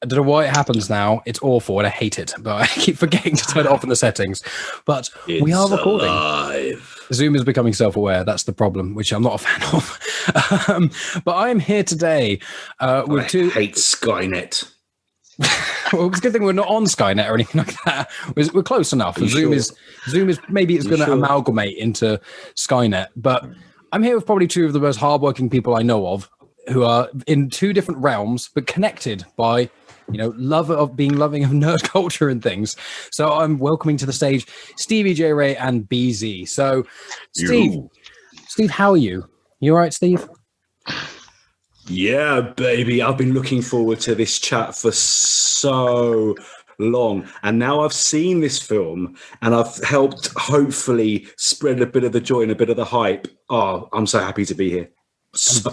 I don't know why it happens now. It's awful and I hate it, but I keep forgetting to turn it off in the settings. But we are recording. Alive. Zoom is becoming self-aware. That's the problem, which I'm not a fan of. But I am here today with two. I hate Skynet. Well, it's a good thing we're not on Skynet or anything like that. We're close enough. Zoom is maybe it's going to amalgamate into Skynet. But I'm here with probably two of the most hardworking people I know of, who are in two different realms, but connected by, love of being loving of nerd culture and things. So I'm welcoming to the stage Stevie J. Ray and BZ. So, Steve, how are you? You all right, Steve? Yeah, baby. I've been looking forward to this chat for so long. And now I've seen this film and I've helped hopefully spread a bit of the joy and a bit of the hype. Oh, I'm so happy to be here. So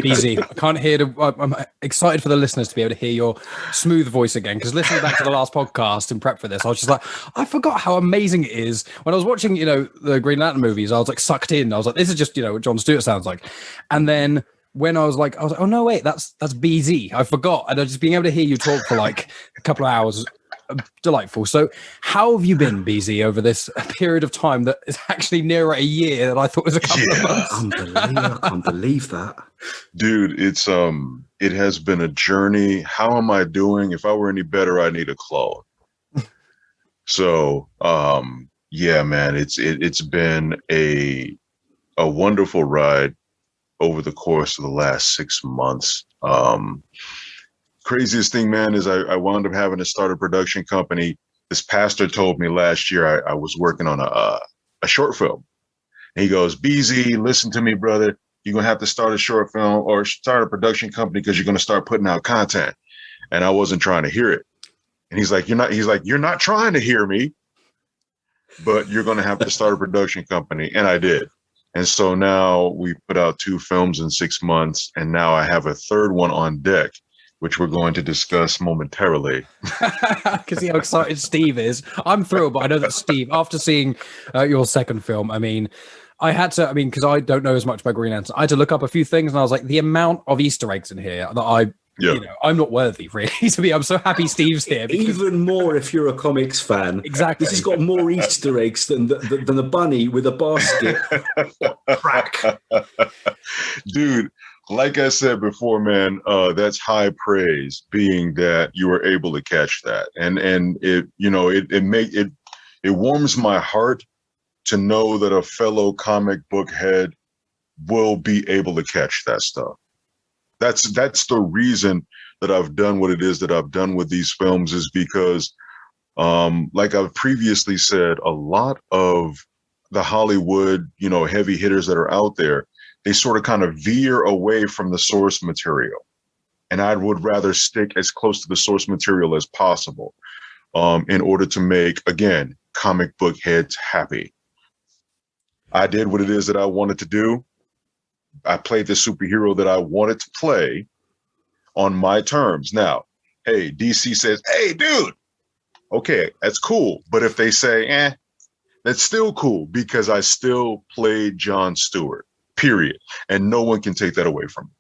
easy. I can't I'm excited for the listeners to be able to hear your smooth voice again, because listening back to the last podcast in prep for this, I was just like, I forgot how amazing it is. When I was watching, the Green Lantern movies, I was like sucked in. I was like, this is just, what Jon Stewart sounds like. And then when I was like, oh no, wait, that's BZ. I forgot. And just being able to hear you talk for like a couple of hours, delightful. So how have you been, BZ, over this period of time that is actually nearer a year than I thought was a couple of months? I can't believe that. Dude, it has been a journey. How am I doing? If I were any better, I need a clone. So, yeah, man, it's been a wonderful ride over the course of the last 6 months. Craziest thing, man, is I wound up having to start a production company. This pastor told me last year I was working on a short film. And he goes, BZ, listen to me, brother. You're going to have to start a short film or start a production company because you're going to start putting out content. And I wasn't trying to hear it. And he's like, you're not trying to hear me, but you're going to have to start a production company. And I did. And so now we put out 2 films in 6 months. And now I have a third one on deck, which we're going to discuss momentarily. Because how excited Steve is. I'm thrilled, but I know that Steve, after seeing your second film, because I don't know as much about Green Lantern, I had to look up a few things, and I was like, the amount of Easter eggs in here that I'm not worthy, really, to be. I'm so happy Steve's here. Even more if you're a comics fan. Exactly. This has got more Easter eggs than the bunny with a basket. Crack. Dude, like I said before, man, that's high praise, being that you were able to catch that. And it warms my heart to know that a fellow comic book head will be able to catch that stuff. That's the reason that I've done what it is that I've done with these films, is because, like I've previously said, a lot of the Hollywood, heavy hitters that are out there, they sort of kind of veer away from the source material. And I would rather stick as close to the source material as possible in order to make, again, comic book heads happy. I did what it is that I wanted to do. I played the superhero that I wanted to play on my terms. Now, hey, DC says, hey, dude, okay, that's cool. But if they say, that's still cool, because I still played Jon Stewart. Period. And no one can take that away from me.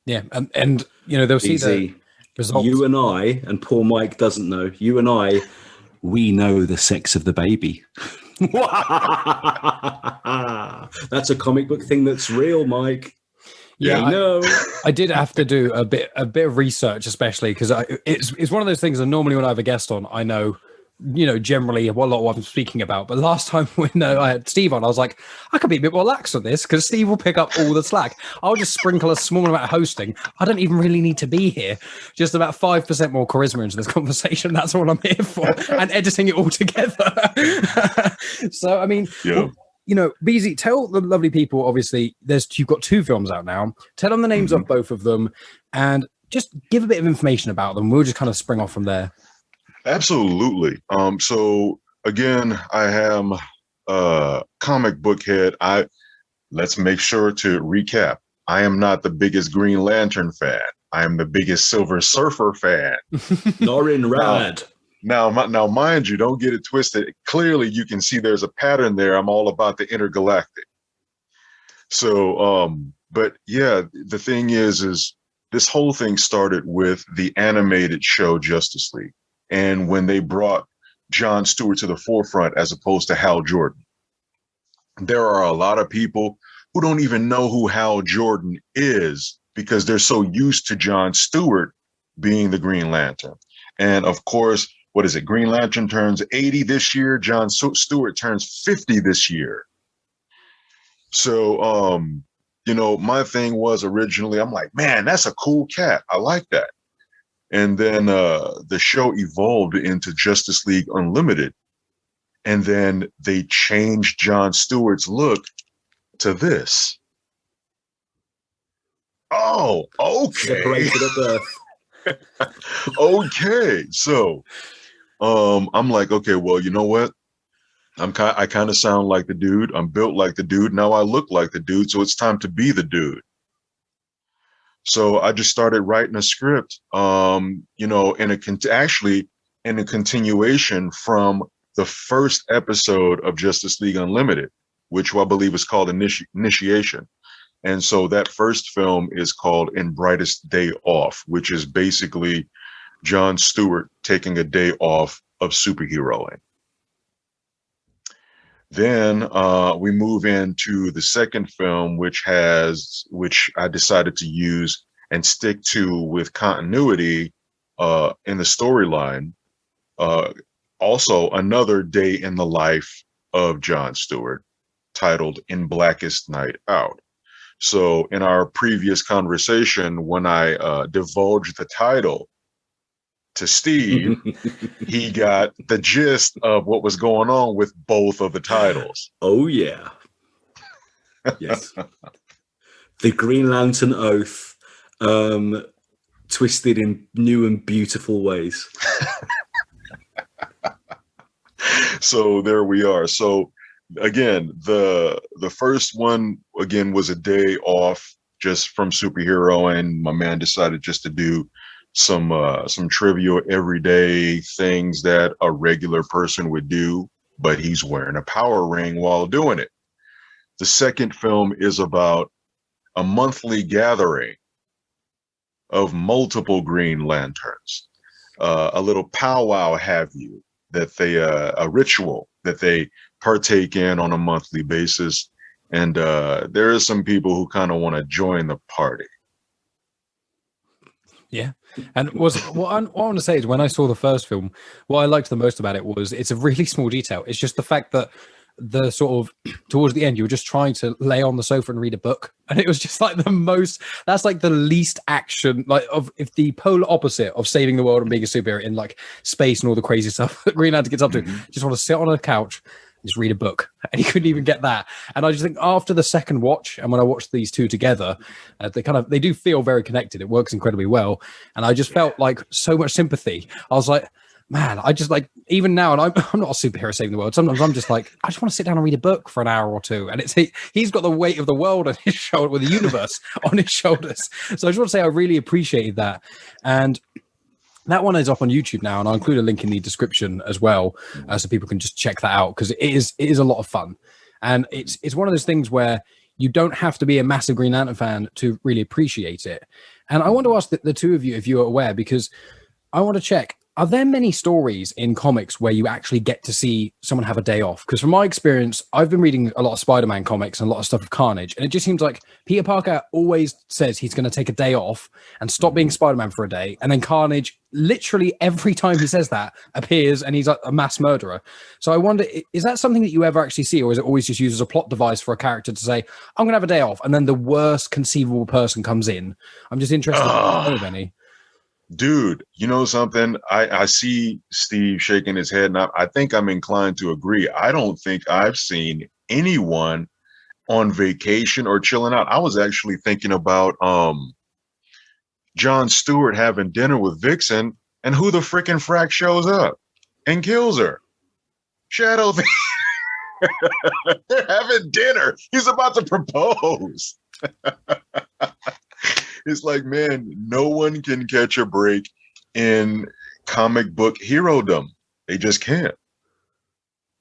Yeah. And they'll see the results. You and I, and poor Mike doesn't know, you and I, we know the sex of the baby. That's a comic book thing that's real, Mike. Yeah, I did have to do a bit of research, especially because it's one of those things that normally when I have a guest on, I know, generally a lot of what I'm speaking about. But last time when I had Steve on, I was like, I could be a bit more lax on this because Steve will pick up all the slack. I'll just sprinkle a small amount of hosting. I don't even really need to be here. Just about 5% more charisma into this conversation. That's all I'm here for. And editing it all together. So, I mean, BZ, tell the lovely people, obviously, you've got 2 films out now. Tell them the names of both of them and just give a bit of information about them. We'll just kind of spring off from there. Absolutely. So again, I am a comic book head. Let's make sure to recap. I am not the biggest Green Lantern fan. I am the biggest Silver Surfer fan. Norin Rad. Now, mind you, don't get it twisted. Clearly, you can see there's a pattern there. I'm all about the intergalactic. So, but yeah, the thing is this whole thing started with the animated show Justice League. And when they brought Jon Stewart to the forefront as opposed to Hal Jordan, there are a lot of people who don't even know who Hal Jordan is because they're so used to Jon Stewart being the Green Lantern. And of course, what is it? Green Lantern turns 80 this year. Jon Stewart turns 50 this year. So, you know, my thing was originally, I'm like, man, that's a cool cat. I like that. And then the show evolved into Justice League Unlimited. And then they changed Jon Stewart's look to this. Oh, okay. Separated at birth. Okay. So I'm like, okay, well, you know what? I kind of sound like the dude. I'm built like the dude. Now I look like the dude. So it's time to be the dude. So I just started writing a script, you know, in a continuation from the first episode of Justice League Unlimited, which I believe is called Initiation. And so that first film is called In Brightest Day Off, which is basically Jon Stewart taking a day off of superheroing. Then we move into the second film, which I decided to use and stick to with continuity in the storyline. Also, another day in the life of Jon Stewart, titled In Blackest Night Out. So in our previous conversation, when I divulged the title to Steve, he got the gist of what was going on with both of the titles. Oh, yeah. Yes. The Green Lantern Oath, twisted in new and beautiful ways. So there we are. So again, the first one again was a day off just from superhero, and my man decided just to do some trivial everyday things that a regular person would do, but he's wearing a power ring while doing it. The second film is about a monthly gathering of multiple Green Lanterns, a little powwow, have you, that they a ritual that they partake in on a monthly basis, and there are some people who kind of want to join the party. Yeah. And what I want to say is, when I saw the first film, what I liked the most about it was it's a really small detail. It's just the fact that the sort of towards the end, you were just trying to lay on the sofa and read a book. And it was just like that's like the least action, like if the polar opposite of saving the world and being a superhero in like space and all the crazy stuff that Green Lantern gets up to. Just want to sit on a couch, just read a book, and he couldn't even get that. And I just think after the second watch, and when I watched these two together, they do feel very connected. It works incredibly well, and I just felt like so much sympathy. I was like, man, I just like, even now, and I'm not a superhero saving the world. Sometimes I'm just like, I just want to sit down and read a book for an hour or two, and he's got the weight of the world on his shoulder, with the universe on his shoulders. So I just want to say I really appreciated that. And that one is up on YouTube now, and I'll include a link in the description as well, so people can just check that out, because it is a lot of fun. And it's one of those things where you don't have to be a massive Green Lantern fan to really appreciate it. And I want to ask the two of you if you're aware, because I want to check, are there many stories in comics where you actually get to see someone have a day off? Because from my experience, I've been reading a lot of Spider-Man comics and a lot of stuff with Carnage, and it just seems like Peter Parker always says he's going to take a day off and stop being Spider-Man for a day, and then Carnage, literally every time he says that, appears and he's a mass murderer. So I wonder, is that something that you ever actually see, or is it always just used as a plot device for a character to say, I'm going to have a day off, and then the worst conceivable person comes in? I'm just interested if any. Dude, you know something? I see Steve shaking his head, and I think I'm inclined to agree. I don't think I've seen anyone on vacation or chilling out. I was actually thinking about Jon Stewart having dinner with Vixen, and who the freaking frack shows up and kills her? Shadow. They're having dinner. He's about to propose. It's like, man, no one can catch a break in comic book herodom. They just can't.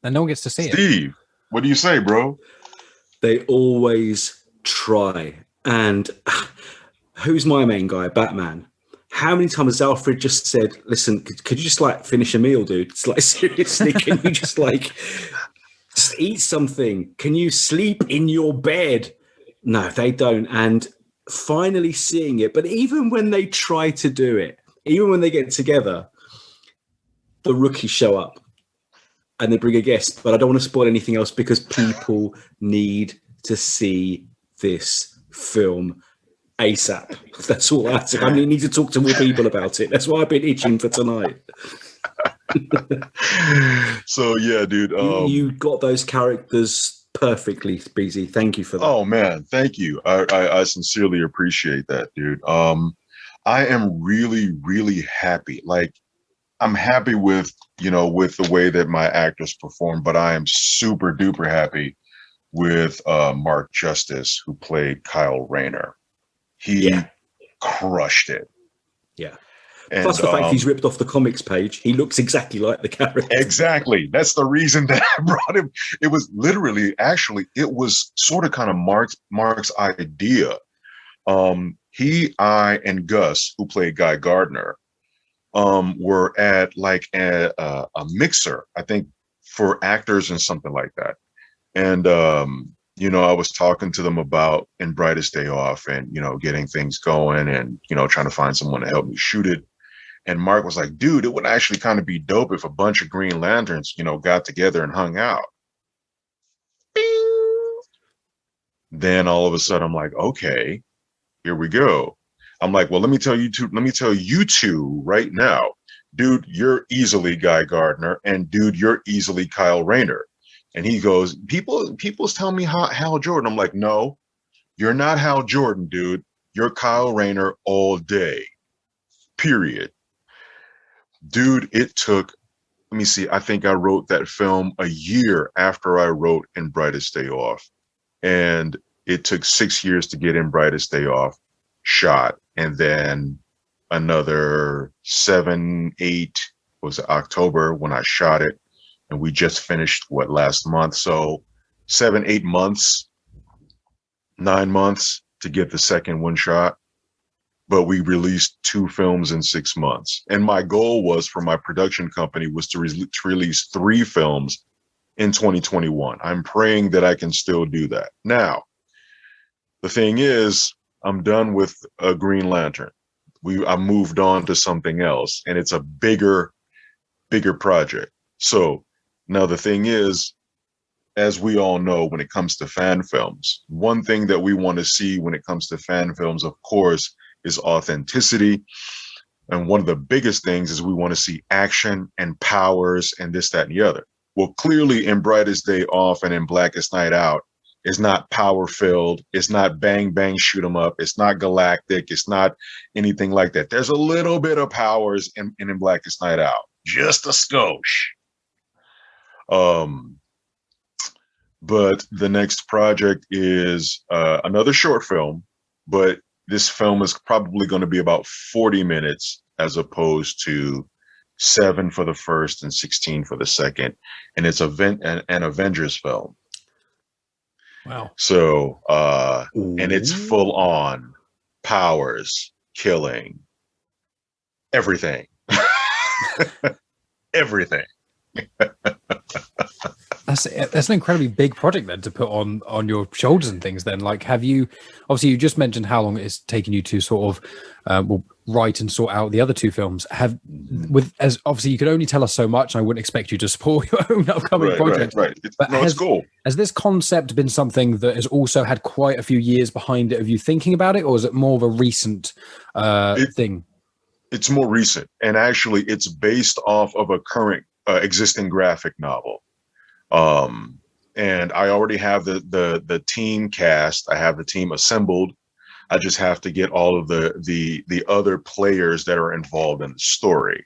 And no one gets to see it. Steve, what do you say, bro? They always try. And who's my main guy? Batman. How many times has Alfred just said, listen, could you just like finish a meal, dude? It's like, seriously, can you just like just eat something? Can you sleep in your bed? No, they don't. And finally seeing it, but even when they try to do it, even when they get together, the rookies show up and they bring a guest. But I don't want to spoil anything else because people need to see this film ASAP. That's all I say. I need to talk to more people about it. That's why I've been itching for tonight. So yeah, dude. You got those characters perfectly, BZ. Thank you for that. Oh man, thank you. I sincerely appreciate that, dude. I am really, really happy. Like, I'm happy with the way that my actors perform, but I am super duper happy with Mark Justice, who played Kyle Rayner. He crushed it. Yeah. And, plus the fact he's ripped off the comics page, he looks exactly like the character. Exactly. That's the reason that I brought him. It was literally, actually, it was sort of kind of Mark's idea. He, I, and Gus, who played Guy Gardner, were at like a mixer, I think, for actors and something like that. And I was talking to them about in Brightest Day Off and, getting things going and, trying to find someone to help me shoot it. And Mark was like, dude, it would actually kind of be dope if a bunch of Green Lanterns, got together and hung out. Bing! Then all of a sudden I'm like, okay, here we go. I'm like, well, let me tell you two right now, dude, you're easily Guy Gardner, and dude, you're easily Kyle Rayner. And he goes, people's telling me Hal Jordan. I'm like, no, you're not Hal Jordan, dude. You're Kyle Rayner all day. Period. Dude, it took, let me see, I think I wrote that film a year after I wrote In Brightest Day Off. And it took 6 years to get In Brightest Day Off shot. And then another 7, 8, was October when I shot it. And we just finished last month. So 7, 8 months, 9 months to get the second one shot. But we released 2 films in 6 months. And my goal was for my production company was to release 3 films in 2021. I'm praying that I can still do that. Now, the thing is, I'm done with a Green Lantern. I moved on to something else, and it's a bigger project. So now the thing is, as we all know, when it comes to fan films, one thing that we want to see when it comes to fan films, of course, is authenticity. And one of the biggest things is we want to see action and powers and this, that, and the other. Well, clearly in Brightest Day Off and in Blackest Night Out, it's not power filled. It's not bang, bang, shoot 'em up. It's not galactic. It's not anything like that. There's a little bit of powers in Blackest Night Out, just a skosh. But the next project is another short film, but this film is probably going to be about 40 minutes as opposed to 7 for the first and 16 for the second. And it's an Avengers film. Wow. So, and it's full on powers, killing, everything. Everything. That's an incredibly big project then to put on your shoulders and things. Then, like, have you? Obviously, you just mentioned how long it's taken you to sort of write and sort out the other 2 films. As obviously you could only tell us so much, and I wouldn't expect you to spoil your own upcoming project. Right. It's cool. Has this concept been something that has also had quite a few years behind it of you thinking about it, or is it more of a recent thing? It's more recent, and actually, it's based off of a current existing graphic novel. And I already have the team cast. I have the team assembled. I just have to get all of the other players that are involved in the story.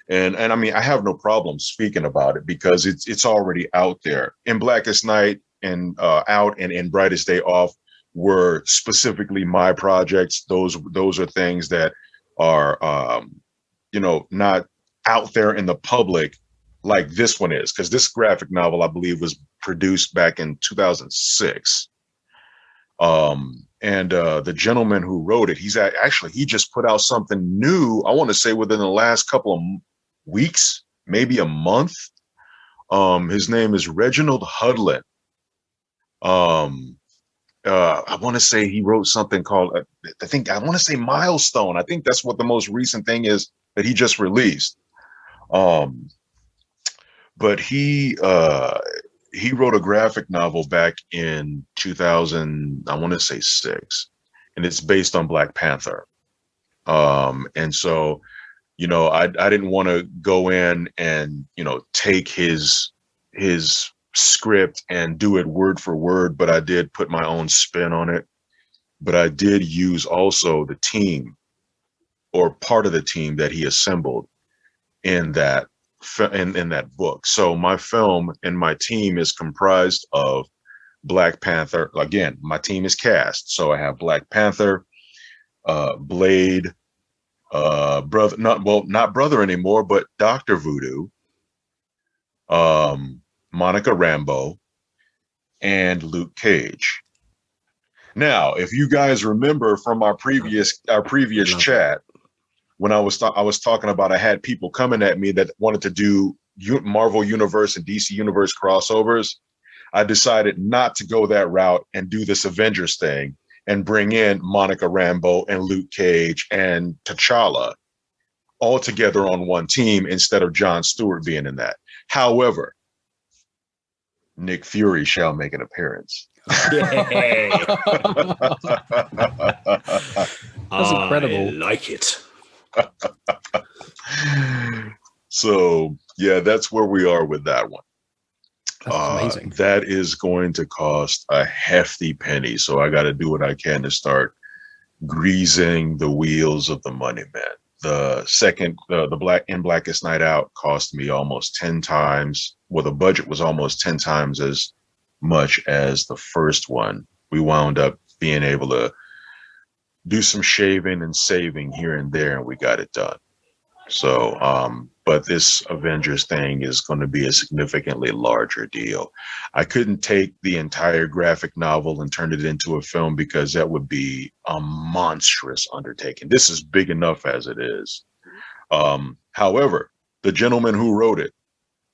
And I mean, I have no problem speaking about it because it's already out there. In Blackest Night and Out and in Brightest Day Off were specifically my projects. Those are things that are not out there in the public like this one is, because this graphic novel, I believe, was produced back in 2006. And the gentleman who wrote it, he just put out something new. I want to say within the last couple of weeks, maybe a month. His name is Reginald Hudlin. I want to say he wrote something called, I want to say Milestone. I think that's what the most recent thing is that he just released. But he wrote a graphic novel back in 2000, I want to say 6, and it's based on Black Panther. And so, you know, I didn't want to go in and, you know, take his script and do it word for word, but I did put my own spin on it. But I did use also the team, or part of the team that he assembled in that book. So my film and my team is comprised of Black Panther. Again, my team is cast. So I have Black Panther, Blade, brother, not brother anymore, but Dr. Voodoo, Monica Rambeau, and Luke Cage. Now, if you guys remember from our previous chat, when I was talking about, I had people coming at me that wanted to do Marvel Universe and DC Universe crossovers. I decided not to go that route and do this Avengers thing and bring in Monica Rambeau and Luke Cage and T'Challa all together on one team instead of Jon Stewart being in that. However, Nick Fury shall make an appearance. Yay. That's incredible. I like it. So yeah, that's where we are with that one. That's amazing. That is going to cost a hefty penny, so I got to do what I can to start greasing the wheels of the money, man. The second, the Blackest Night Out cost me almost 10 times. Well, the budget was almost 10 times as much as the first one. We wound up being able to do some shaving and saving here and there, and we got it done. So, but this Avengers thing is going to be a significantly larger deal. I couldn't take the entire graphic novel and turn it into a film because that would be a monstrous undertaking. This is big enough as it is. However, the gentleman who wrote it,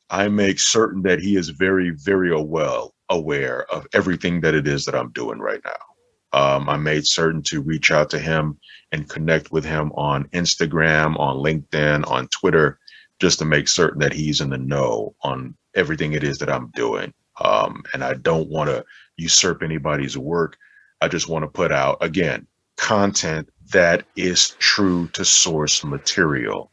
I make certain that he is very, very well aware of everything that it is that I'm doing right now. I made certain to reach out to him and connect with him on Instagram, on LinkedIn, on Twitter, just to make certain that he's in the know on everything it is that I'm doing. And I don't want to usurp anybody's work. I just want to put out, again, content that is true to source material.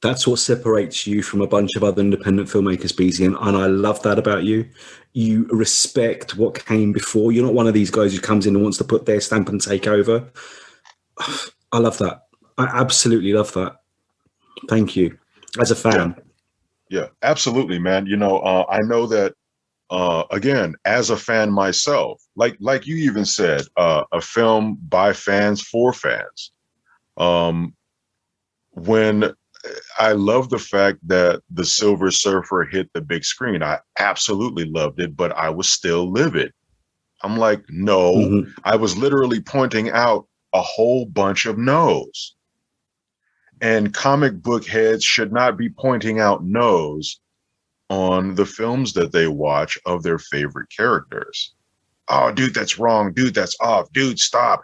That's what separates you from a bunch of other independent filmmakers, BZ, and I love that about you. You respect what came before. You're not one of these guys who comes in and wants to put their stamp and take over. I love that. I absolutely love that. Thank you. As a fan. Yeah, absolutely, man. You know, I know that, again, as a fan myself, like you even said, a film by fans for fans. When I love the fact that the Silver Surfer hit the big screen. I absolutely loved it, but I was still livid. I'm like, no, I was literally pointing out a whole bunch of no's. And comic book heads should not be pointing out no's on the films that they watch of their favorite characters. Oh, dude, that's wrong. Dude, that's off. Dude, stop.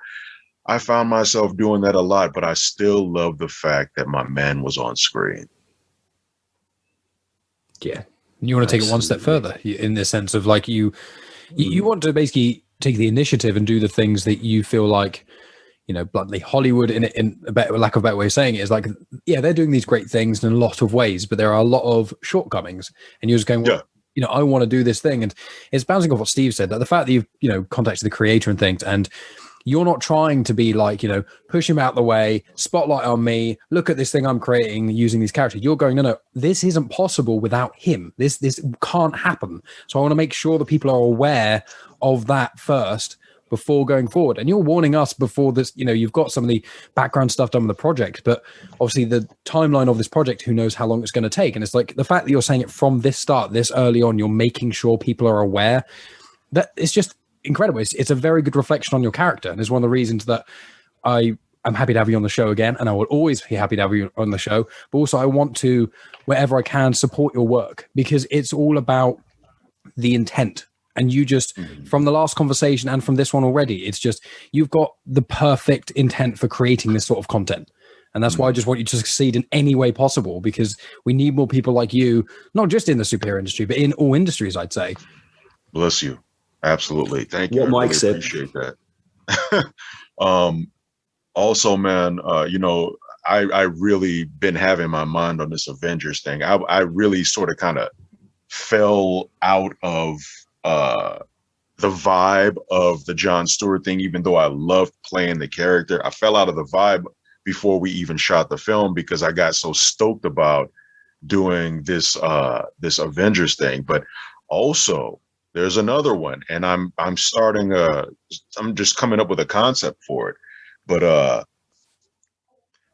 I found myself doing that a lot, but I still love the fact that my man was on screen. Yeah. You want to take it one step further in the sense of like you want to basically take the initiative and do the things that you feel like, you know, bluntly, Hollywood in a better, lack of a better way of saying it is like, yeah, they're doing these great things in a lot of ways, but there are a lot of shortcomings. And you're just going, well, yeah, you know, I want to do this thing. And it's bouncing off what Steve said, that the fact that you've, you know, contacted the creator and things, and you're not trying to be like, you know, push him out the way, spotlight on me, look at this thing I'm creating using these characters. You're going, no, this isn't possible without him. This can't happen. So I want to make sure that people are aware of that first before going forward. And you're warning us before this, you know, you've got some of the background stuff done with the project, but obviously the timeline of this project, who knows how long it's going to take. And it's like the fact that you're saying it from this start, this early on, you're making sure people are aware, that it's just incredible. It's a very good reflection on your character, and it's one of the reasons that I'm happy to have you on the show again, and I will always be happy to have you on the show. But also, I want to, wherever I can, support your work, because it's all about the intent. And you just, from the last conversation and from this one already, it's just, you've got the perfect intent for creating this sort of content. And that's why I just want you to succeed in any way possible, because we need more people like you, not just in the superhero industry, but in all industries, I'd say. Bless you. Absolutely. Thank you. What Mike said. Appreciate that. Also, man, I really been having my mind on this Avengers thing. I really sort of kind of fell out of the vibe of the Jon Stewart thing, even though I loved playing the character. I fell out of the vibe before we even shot the film because I got so stoked about doing this Avengers thing. But also there's another one, and I'm just coming up with a concept for it. But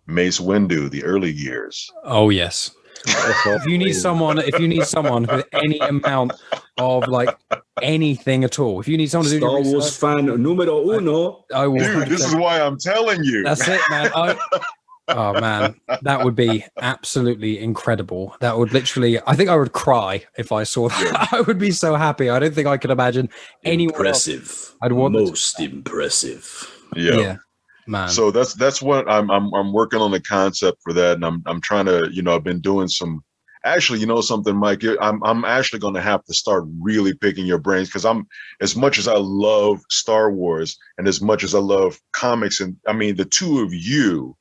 Mace Windu, the early years. Oh yes. If you need someone with any amount of like anything at all, if you need someone to do Star Wars fan numero uno, I will. Dude, this is why I'm telling you. That's it, man. Oh man, that would be absolutely incredible. That would literally, I think I would cry if I saw that. Yeah. I would be so happy. I don't think I could imagine anyone impressive. Else. I'd want most impressive. Yeah. Man. So that's what I'm working on the concept for that, and I'm trying to, I've been doing some. Actually, something, Mike, I'm actually going to have to start really picking your brains, because as much as I love Star Wars and as much as I love comics, and I mean the two of you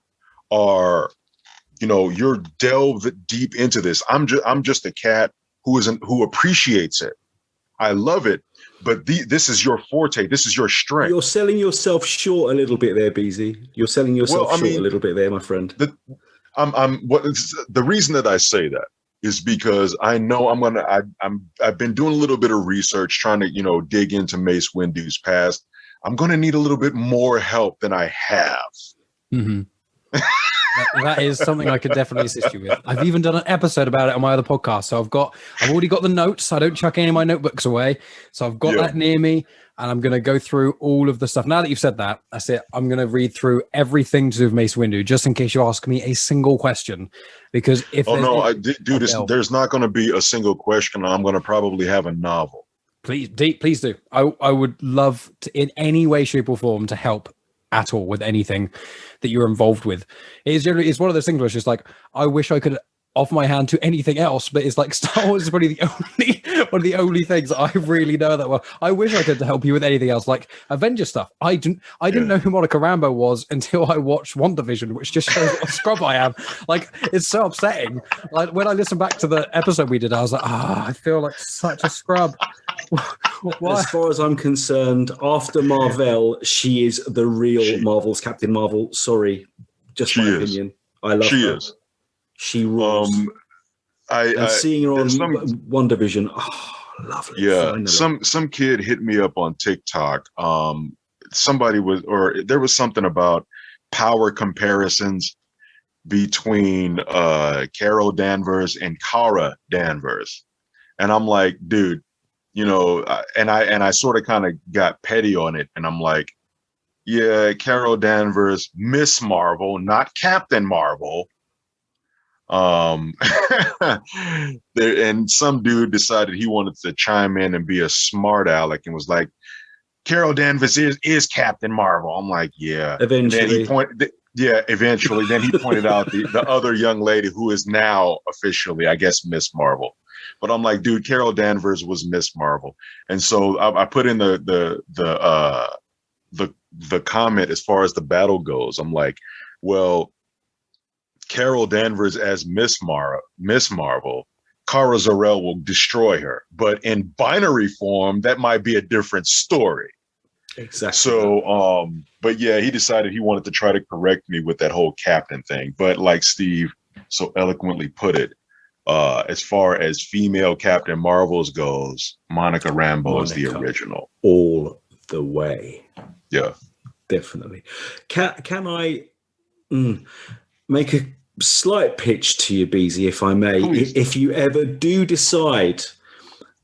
are, you're delved deep into this. I'm just a cat who appreciates it. I love it. But this is your forte. This is your strength. You're selling yourself short a little bit there, BZ. You're selling yourself short a little bit there, my friend. The reason that I say that is because I know I've been doing a little bit of research, trying to, dig into Mace Windu's past. I'm going to need a little bit more help than I have. Mm-hmm. That is something I could definitely assist you with. I've even done an episode about it on my other podcast. So I've already got the notes. I don't chuck any of my notebooks away. So I've got that near me, and I'm going to go through all of the stuff. Now that you've said that, that's it. I'm going to read through everything to do with Mace Windu, just in case you ask me a single question. Because if there's not going to be a single question. I'm going to probably have a novel. Please do. I would love to, in any way, shape, or form, to help at all with anything that you're involved with. It's one of those things where it's just like, I wish I could offer my hand to anything else, but it's like Star Wars is probably one of the only things that I really know that well. I wish I could help you with anything else, like Avengers stuff. I didn't know who Monica Rambeau was until I watched WandaVision, which just shows what a scrub I am. Like, it's so upsetting. Like, when I listened back to the episode we did, I was like, I feel like such a scrub. Why? As far as I'm concerned, after Marvel, she is the real Marvel's Captain Marvel. Sorry, just my opinion. I love her. She rules. Seeing her on WandaVision, lovely. Yeah, some kid hit me up on TikTok. There was something about power comparisons between Carol Danvers and Kara Danvers, and I'm like, dude, and I sort of kind of got petty on it, and I'm like, yeah, Carol Danvers, Miss Marvel, not Captain Marvel. And some dude decided he wanted to chime in and be a smart aleck and was like, Carol Danvers is Captain Marvel. I'm like, yeah. Eventually. Eventually. Then he pointed out the other young lady who is now officially, I guess, Miss Marvel. But I'm like, dude, Carol Danvers was Miss Marvel. And so I put in the comment as far as the battle goes. I'm like, well, Carol Danvers as Miss Marvel, Kara Zor-El will destroy her. But in binary form, that might be a different story. Exactly. So, but yeah, he decided he wanted to try to correct me with that whole captain thing. But like Steve so eloquently put it, as far as female Captain Marvels goes, Monica Rambeau is the original. All the way. Yeah. Definitely. Can I make a slight pitch to you, Beezy, if I may? Please. If you ever do decide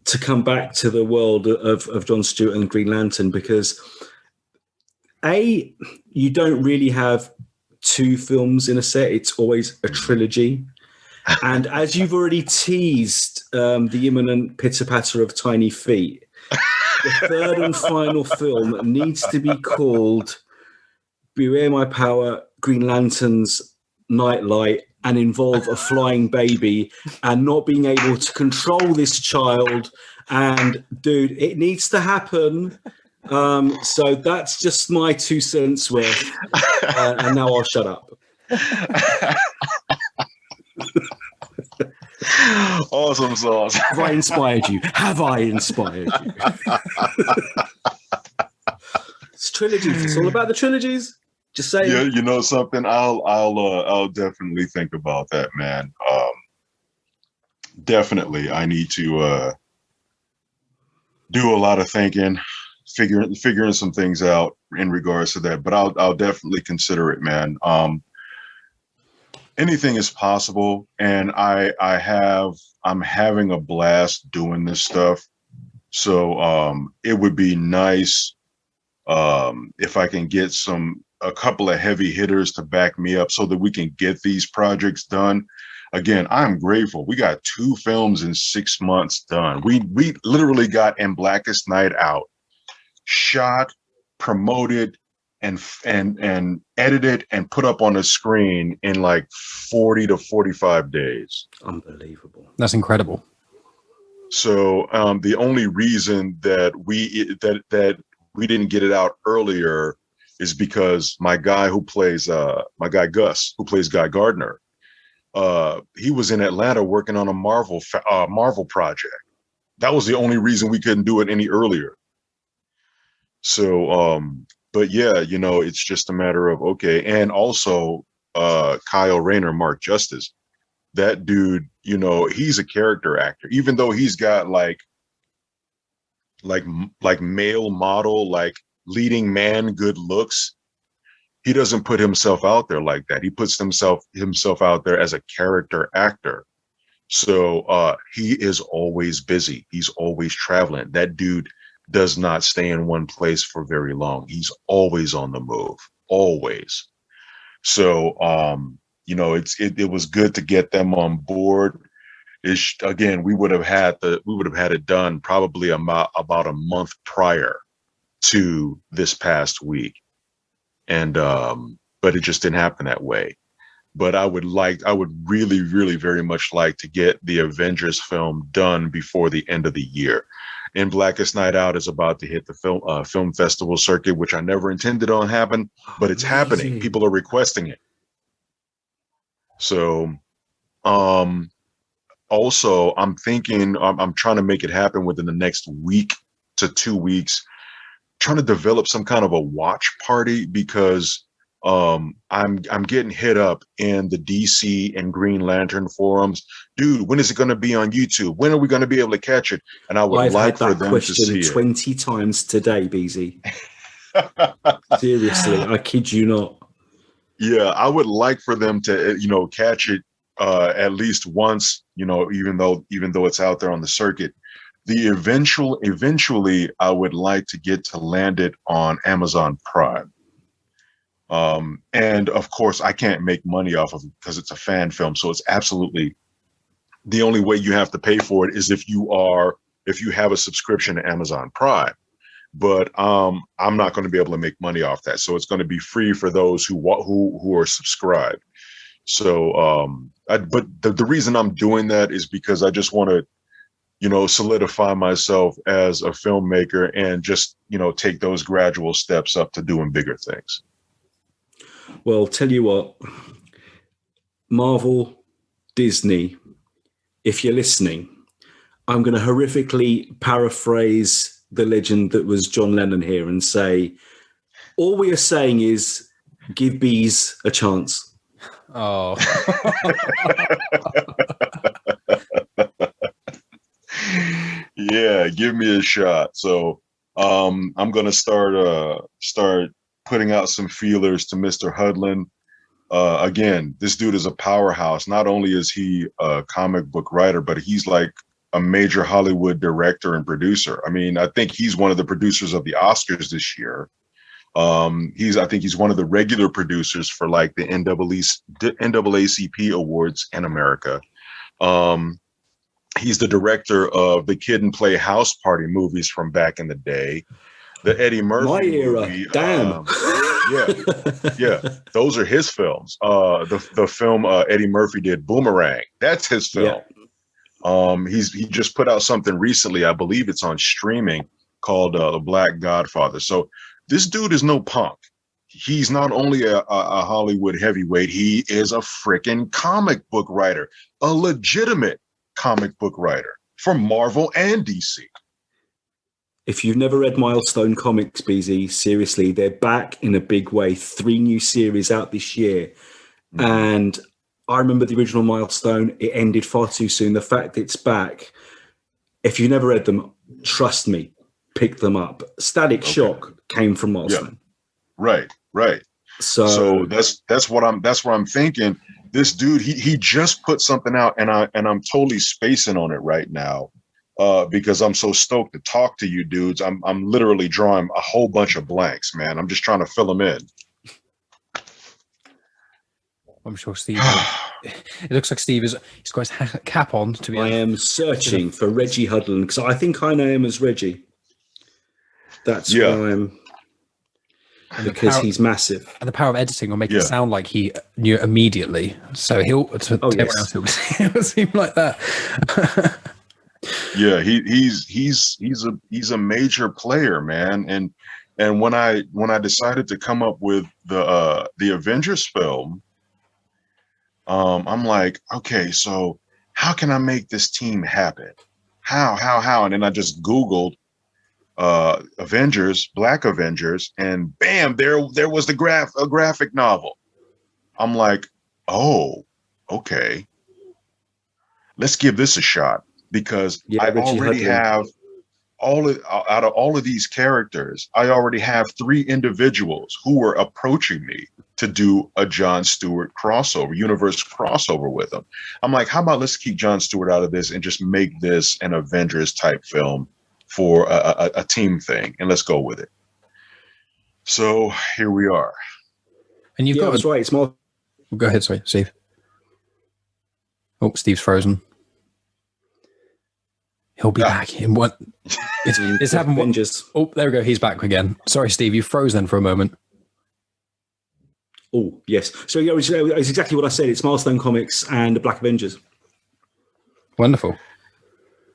to come back to the world of Jon Stewart and Green Lantern, because you don't really have two films in a set. It's always a trilogy. And as you've already teased the imminent pitter-patter of tiny feet, the third and final film needs to be called Beware My Power, Green Lantern's Nightlight, and involve a flying baby and not being able to control this child. And, dude, it needs to happen. So that's just my 2 cents worth. And now I'll shut up. Awesome sauce. Have I inspired you? Have I inspired you? It's trilogies. It's all about the trilogies. Just saying. Yeah, you know something? I'll definitely think about that, man. Definitely, I need to do a lot of thinking, figuring some things out in regards to that. But I'll definitely consider it, man. Anything is possible, and I'm having a blast doing this stuff. So it would be nice if I can get a couple of heavy hitters to back me up so that we can get these projects done. Again, I'm grateful. We got 2 films in 6 months done. We literally got in Blackest Night Out, shot, promoted, and edited and put up on the screen in like 40 to 45 days. Unbelievable. That's incredible. So the only reason that we didn't get it out earlier is because my guy Gus, who plays Guy Gardner, he was in Atlanta working on a Marvel project. That was the only reason we couldn't do it any earlier. So, but yeah, you know, it's just a matter of, okay. And also Kyle Rayner, Mark Justice, that dude, you know, he's a character actor, even though he's got like male model, like leading man good looks. He doesn't put himself out there like that. He puts himself out there as a character actor. So he is always busy. He's always traveling. That dude does not stay in one place for very long. He's always on the move, always. So, you know, it was good to get them on board. Again, we would have had it done probably about a month prior to this past week. And, but it just didn't happen that way. But I would really, really very much like to get the Avengers film done before the end of the year. And Blackest Night Out is about to hit the film festival circuit, which I never intended on happen, but it's happening. People are requesting it. So, also I'm thinking, I'm trying to make it happen within the next week to 2 weeks, trying to develop some kind of a watch party, because I'm getting hit up in the DC and Green Lantern forums. Dude, when is it going to be on YouTube? When are we going to be able to catch it? And I would like for them to see it. 20 times today, BZ. Seriously, I kid you not. Yeah, I would like for them to, you know, catch it at least once, you know, even though it's out there on the circuit. Eventually, I would like to get to land it on Amazon Prime. And of course, I can't make money off of it because it's a fan film. So it's absolutely the only way you have to pay for it is if you have a subscription to Amazon Prime. But I'm not going to be able to make money off that. So it's going to be free for those who are subscribed. So, but the reason I'm doing that is because I just want to, you know, solidify myself as a filmmaker and just, you know, take those gradual steps up to doing bigger things. Well, tell you what, Marvel, Disney, if you're listening, I'm going to horrifically paraphrase the legend that was John Lennon here and say, all we are saying is give bees a chance. Oh. Yeah, give me a shot. So I'm going to start putting out some feelers to Mr. Hudlin. Again, this dude is a powerhouse. Not only is he a comic book writer, but he's like a major Hollywood director and producer. I mean, I think he's one of the producers of the Oscars this year. I think he's one of the regular producers for like the NAACP awards in America. He's the director of the Kid and Play House Party movies from back in the day. The Eddie Murphy My era. movie, Damn. yeah, those are his films. The film Eddie Murphy did, Boomerang, that's his film. Yeah. He just put out something recently, I believe it's on streaming, called The Black Godfather. So this dude is no punk. He's not only a Hollywood heavyweight, he is a freaking comic book writer, a legitimate comic book writer for Marvel and DC. If you've never read Milestone Comics, BZ, seriously, they're back in a big way. 3 new series out this year. Mm-hmm. And I remember the original Milestone. It ended far too soon. The fact it's back, if you've never read them, trust me, pick them up. Static Shock came from Milestone. Yeah. Right. So that's what I'm thinking. This dude, he just put something out, and I'm totally spacing on it right now. Because I'm so stoked to talk to you dudes. I'm literally drawing a whole bunch of blanks, man. I'm just trying to fill them in. I'm sure Steve. It looks like Steve he's got his cap on. To be I am searching for Reggie Hudlin because I think I know him as Reggie. That's why I'm. Because he's massive, and the power of editing will make it sound like he knew it immediately. So he'll seem like that. Yeah, he's a major player, man. And when I decided to come up with the Avengers film, I'm like, okay, so how can I make this team happen? How? And then I just Googled Avengers, Black Avengers, and bam, there was a graphic novel. I'm like, oh, okay, let's give this a shot. Because I already have out of all of these characters, I already have 3 individuals who were approaching me to do a Jon Stewart universe crossover with them. I'm like, how about let's keep Jon Stewart out of this and just make this an Avengers type film for a team thing, and let's go with it. So here we are. And you've got that's right. It's more. Go ahead, sorry, Steve. Oh, Steve's frozen. He'll be back in what? It's happened. Avengers. Oh, there we go. He's back again. Sorry, Steve. You froze then for a moment. Oh, yes. So yeah, it's exactly what I said. It's Milestone Comics and the Black Avengers. Wonderful.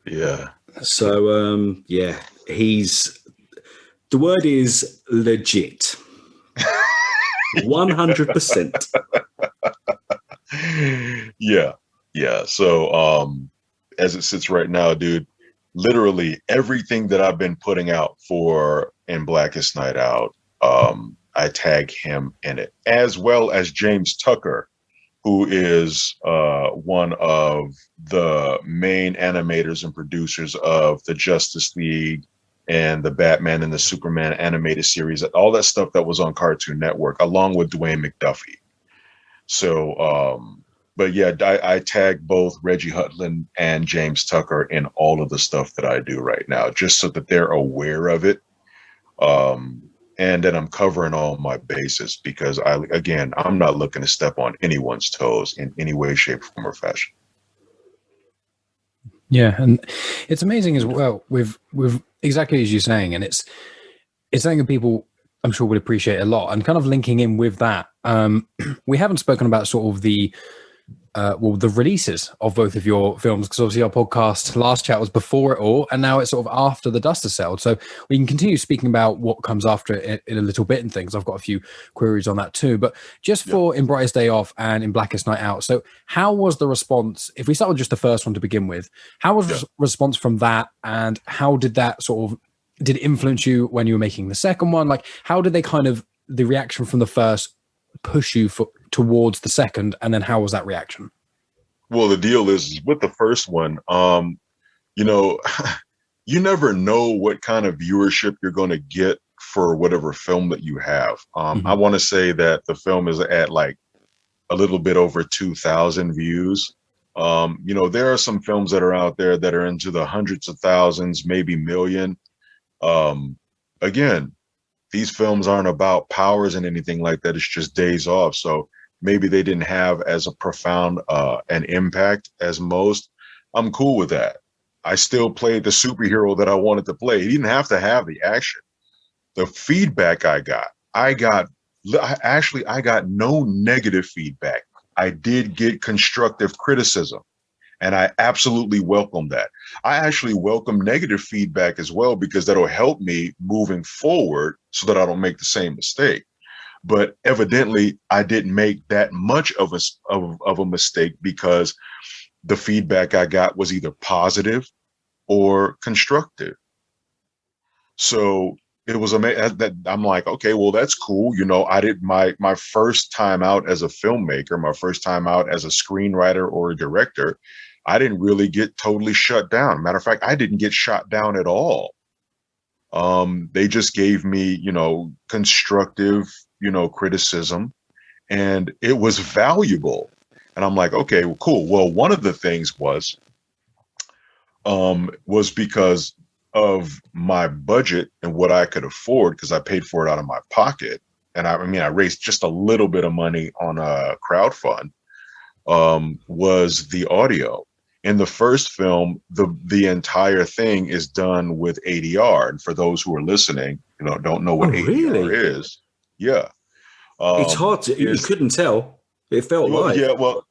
Yeah. So he's. The word is legit. 100%. Yeah. So as it sits right now, dude, literally everything that I've been putting out in Blackest Night Out, I tag him in it, as well as James Tucker, who is one of the main animators and producers of the Justice League and the Batman and the Superman animated series, all that stuff that was on Cartoon Network, along with Dwayne McDuffie. So, but yeah, I tag both Reggie Hudlin and James Tucker in all of the stuff that I do right now, just so that they're aware of it. And then I'm covering all my bases because I'm not looking to step on anyone's toes in any way, shape, form, or fashion. Yeah, and it's amazing as well with exactly as you're saying, and it's something that people I'm sure would appreciate a lot. And kind of linking in with that, we haven't spoken about sort of the releases of both of your films, because obviously our podcast last chat was before it all, and now it's sort of after the dust has settled. So we can continue speaking about what comes after it in a little bit and things. I've got a few queries on that too. But just for In Brightest Day Off and In Blackest Night Out, so how was the response? If we start with just the first one to begin with, how was response from that, and how did that did it influence you when you were making the second one? Like, how did they the reaction from the first push you towards the second, and then how was that reaction? Well, the deal is with the first one, you never know what kind of viewership you're going to get for whatever film that you have. I want to say that the film is at like a little bit over 2,000 views You know, there are some films that are out there that are into the hundreds of thousands, maybe million. Again, these films aren't about powers and anything like that. It's just days off. So maybe they didn't have as a profound an impact as most. I'm cool with that. I still played the superhero that I wanted to play. He didn't have to have the action. The feedback I got no negative feedback. I did get constructive criticism, and I absolutely welcome that. I actually welcome negative feedback as well, because that'll help me moving forward so that I don't make the same mistake. But evidently, I didn't make that much of a mistake, because the feedback I got was either positive or constructive. So it was amazing that I'm like, okay, well, that's cool. You know, I did my first time out as a filmmaker, my first time out as a screenwriter or a director. I didn't really get totally shut down. Matter of fact, I didn't get shot down at all. They just gave me, you know, constructive, you know, criticism, and it was valuable. And I'm like, okay, well, cool. Well, one of the things was because of my budget and what I could afford, because I paid for it out of my pocket. And I mean, I raised just a little bit of money on a crowdfund, was the audio. In the first film, the entire thing is done with ADR. And for those who are listening, you know, don't know what ADR is. Yeah. It's hard to, you couldn't tell. It felt like. Yeah, well,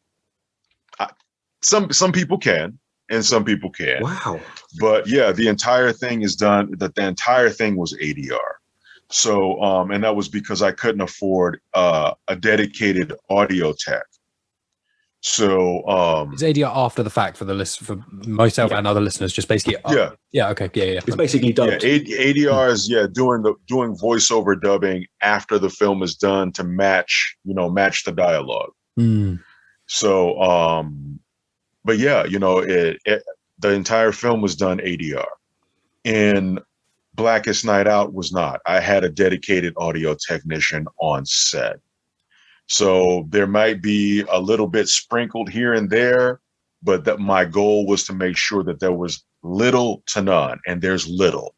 some people can, and some people can't. Wow. But yeah, the entire thing is done, the entire thing was ADR. So, and that was because I couldn't afford a dedicated audio tech. So, it's ADR after the fact for the list, for myself and other listeners, just basically. Yeah. Okay. Yeah. It's basically dubbed. Yeah, ADR is doing voiceover dubbing after the film is done to match the dialogue. So, but yeah, you know, the entire film was done ADR. In Blackest Night Out was not. I had a dedicated audio technician on set. So there might be a little bit sprinkled here and there, but that my goal was to make sure that there was little to none, and there's little.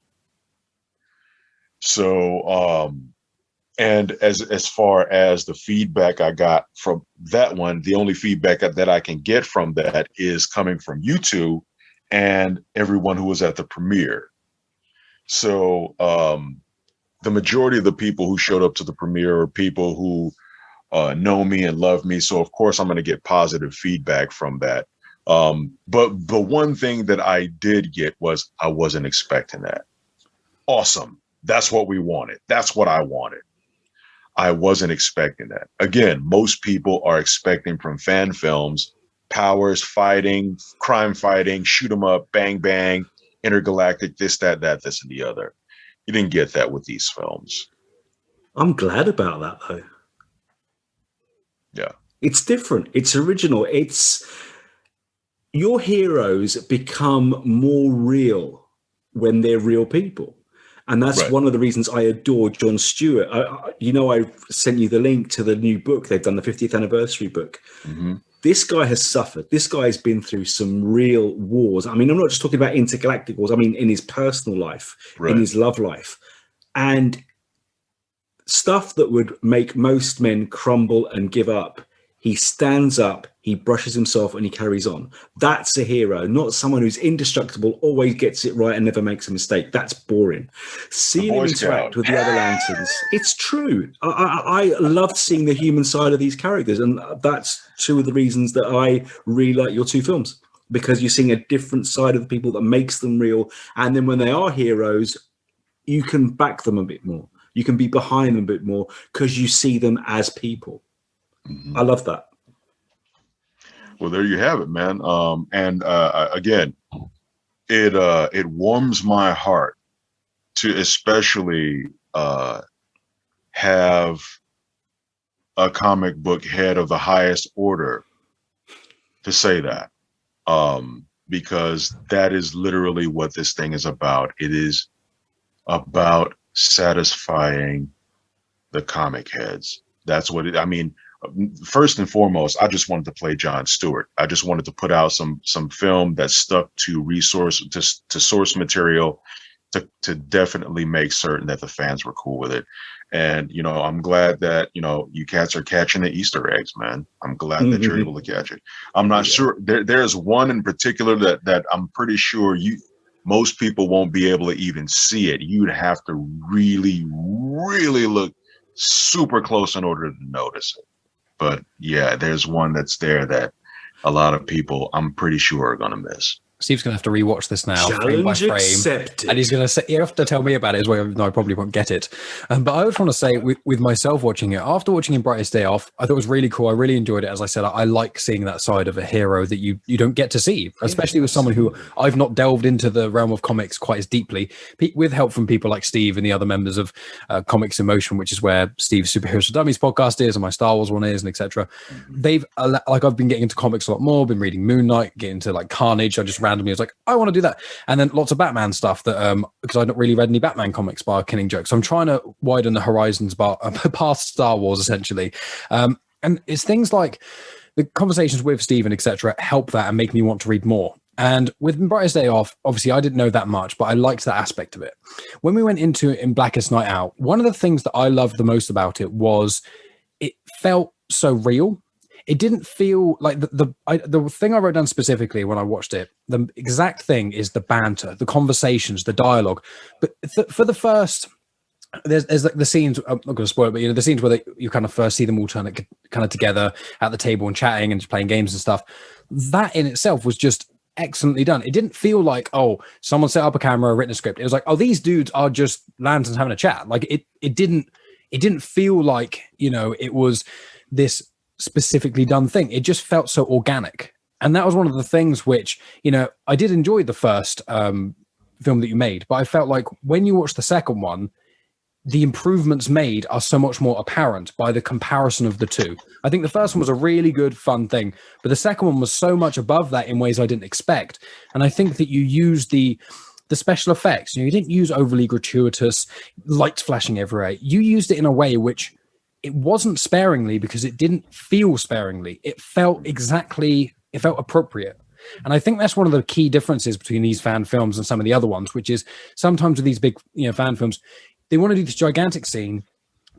So, and as far as the feedback I got from that one, the only feedback that I can get from that is coming from you two and everyone who was at the premiere. So, the majority of the people who showed up to the premiere are people who know me and love me. So of course I'm going to get positive feedback from that. But the one thing that I did get was I wasn't expecting that. Awesome. That's what we wanted. That's what I wanted. I wasn't expecting that. Again, most people are expecting from fan films, powers, fighting, crime fighting, shoot 'em up, bang, bang, intergalactic, this, that, this, and the other. You didn't get that with these films. I'm glad about that, though. Yeah. It's different. It's original. It's your heroes become more real when they're real people. And that's one of the reasons I adore Jon Stewart. I sent you the link to the new book. They've done the 50th anniversary book. Mm-hmm. This guy has suffered. This guy has been through some real wars. I mean, I'm not just talking about intergalactic wars. I mean, in his personal life, in his love life. And stuff that would make most men crumble and give up. He stands up, he brushes himself, and he carries on. That's a hero, not someone who's indestructible, always gets it right and never makes a mistake. That's boring. Seeing him interact with the other lanterns, it's true. I loved seeing the human side of these characters, and that's two of the reasons that I really like your two films, because you're seeing a different side of the people that makes them real. And then when they are heroes, you can back them a bit more. You can be behind them a bit more because you see them as people. I love that. Well, there you have it, man. And again, it warms my heart to especially have a comic book head of the highest order to say that, because that is literally what this thing is about. It is about satisfying the comic heads. That's what I mean. first and foremost, I just wanted to play Jon Stewart. I just wanted to put out some film that stuck to source material to definitely make certain that the fans were cool with it. And, you know, I'm glad that, you know, you cats are catching the Easter eggs, man. I'm glad that you're able to catch it. I'm not sure. There's one in particular that I'm pretty sure most people won't be able to even see it. You'd have to really, really look super close in order to notice it. But yeah, there's one that's there that a lot of people, I'm pretty sure, are going to miss. Steve's going to have to rewatch this now, frame by Challenge frame, accepted. and he's going to say, you have to tell me about it as well, even though I probably won't get it. But I just want to say, with myself watching it, after watching in Brightest Day Off, I thought it was really cool. I really enjoyed it. As I said, I like seeing that side of a hero that you don't get to see, especially with someone who I've not delved into the realm of comics quite as deeply, with help from people like Steve and the other members of Comics in Motion, which is where Steve's Superheroes for Dummies podcast is, and my Star Wars one is, and etc. They've, like, I've been getting into comics a lot more, been reading Moon Knight, getting into like Carnage. I just randomly was like, I want to do that, and then lots of Batman stuff that because I've not really read any Batman comics by Killing Joke, so I'm trying to widen the horizons past Star Wars essentially, and it's things like the conversations with Stephen etc help that and make me want to read more. And with Brightest Day Off, obviously I didn't know that much, but I liked that aspect of it. When we went into it in Blackest Night Out, one of the things that I loved the most about it was it felt so real. It didn't feel like the thing I wrote down specifically when I watched it, the exact thing is the banter, the conversations, the dialogue. But for the first, there's like the scenes, I'm not going to spoil it, but you know, the scenes where you kind of first see them all kind of together at the table and chatting and just playing games and stuff. That in itself was just excellently done. It didn't feel like, oh, someone set up a camera, written a script. It was like, oh, these dudes are just lanterns having a chat. Like it didn't feel like, you know, it was this specifically done thing. It just felt so organic, and that was one of the things which, you know, I did enjoy the first film that you made, but I felt like when you watch the second one, the improvements made are so much more apparent by the comparison of the two. I think the first one was a really good fun thing, but the second one was so much above that in ways I didn't expect. And I think that you used the special effects, you know, you didn't use overly gratuitous lights flashing everywhere. You used it in a way which it wasn't sparingly, because it didn't feel sparingly. It felt appropriate. And I think that's one of the key differences between these fan films and some of the other ones, which is sometimes with these big, you know, fan films, they want to do this gigantic scene,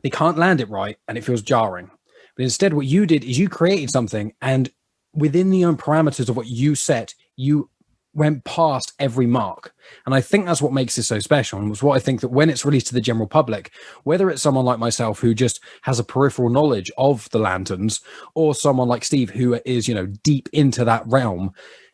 they can't land it right, and it feels jarring. But instead, what you did is you created something, and within the own parameters of what you set, you went past every mark. And I think that's what makes it so special, and was what I think that when it's released to the general public, whether it's someone like myself who just has a peripheral knowledge of the lanterns, or someone like Steve who is, you know, deep into that realm,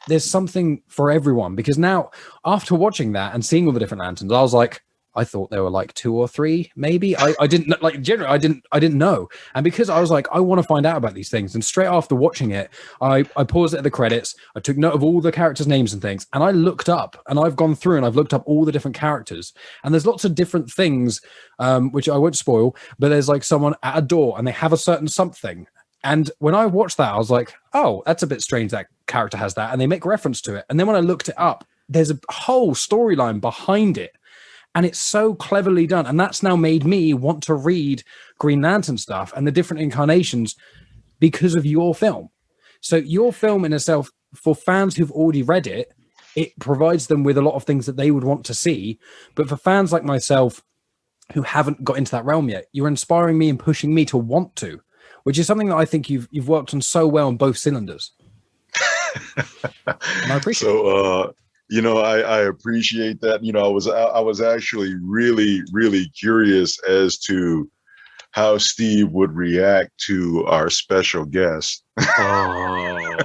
there's something for everyone. Because now, after watching that and seeing all the different lanterns, I was like, I thought there were like 2 or 3, maybe. I didn't, like, generally, I didn't know. And because I was like, I want to find out about these things. And straight after watching it, I paused it at the credits. I took note of all the characters' names and things. And I looked up, and I've gone through and I've looked up all the different characters. And there's lots of different things, which I won't spoil, but there's like someone at a door and they have a certain something. And when I watched that, I was like, oh, that's a bit strange that character has that. And they make reference to it. And then when I looked it up, there's a whole storyline behind it. And it's so cleverly done. And that's now made me want to read Green Lantern stuff and the different incarnations because of your film. So your film in itself, for fans who've already read it, it provides them with a lot of things that they would want to see. But for fans like myself who haven't got into that realm yet, you're inspiring me and pushing me to want to, which is something that I think you've worked on so well on both cylinders. And I appreciate it. You know, I appreciate that. You know, I was actually really, really curious as to how Steve would react to our special guest. I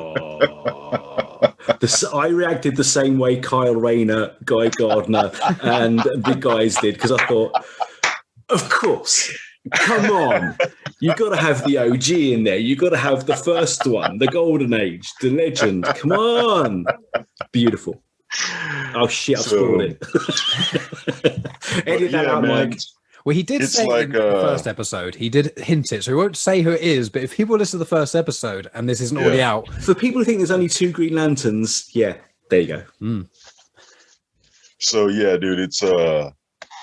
reacted the same way Kyle Rayner, Guy Gardner, and the guys did, because I thought, of course, come on. You've got to have the OG in there. You've got to have the first one, the golden age, the legend. Come on. Beautiful. Oh shit! I've spoiled it. Edit that out, man. Mike. Well, he did say like, in the first episode, he did hint it, so he won't say who it is. But if people listen to the first episode and this isn't already out, for people who think there's only 2 Green Lanterns, yeah, there you go. Mm. So yeah, dude, it's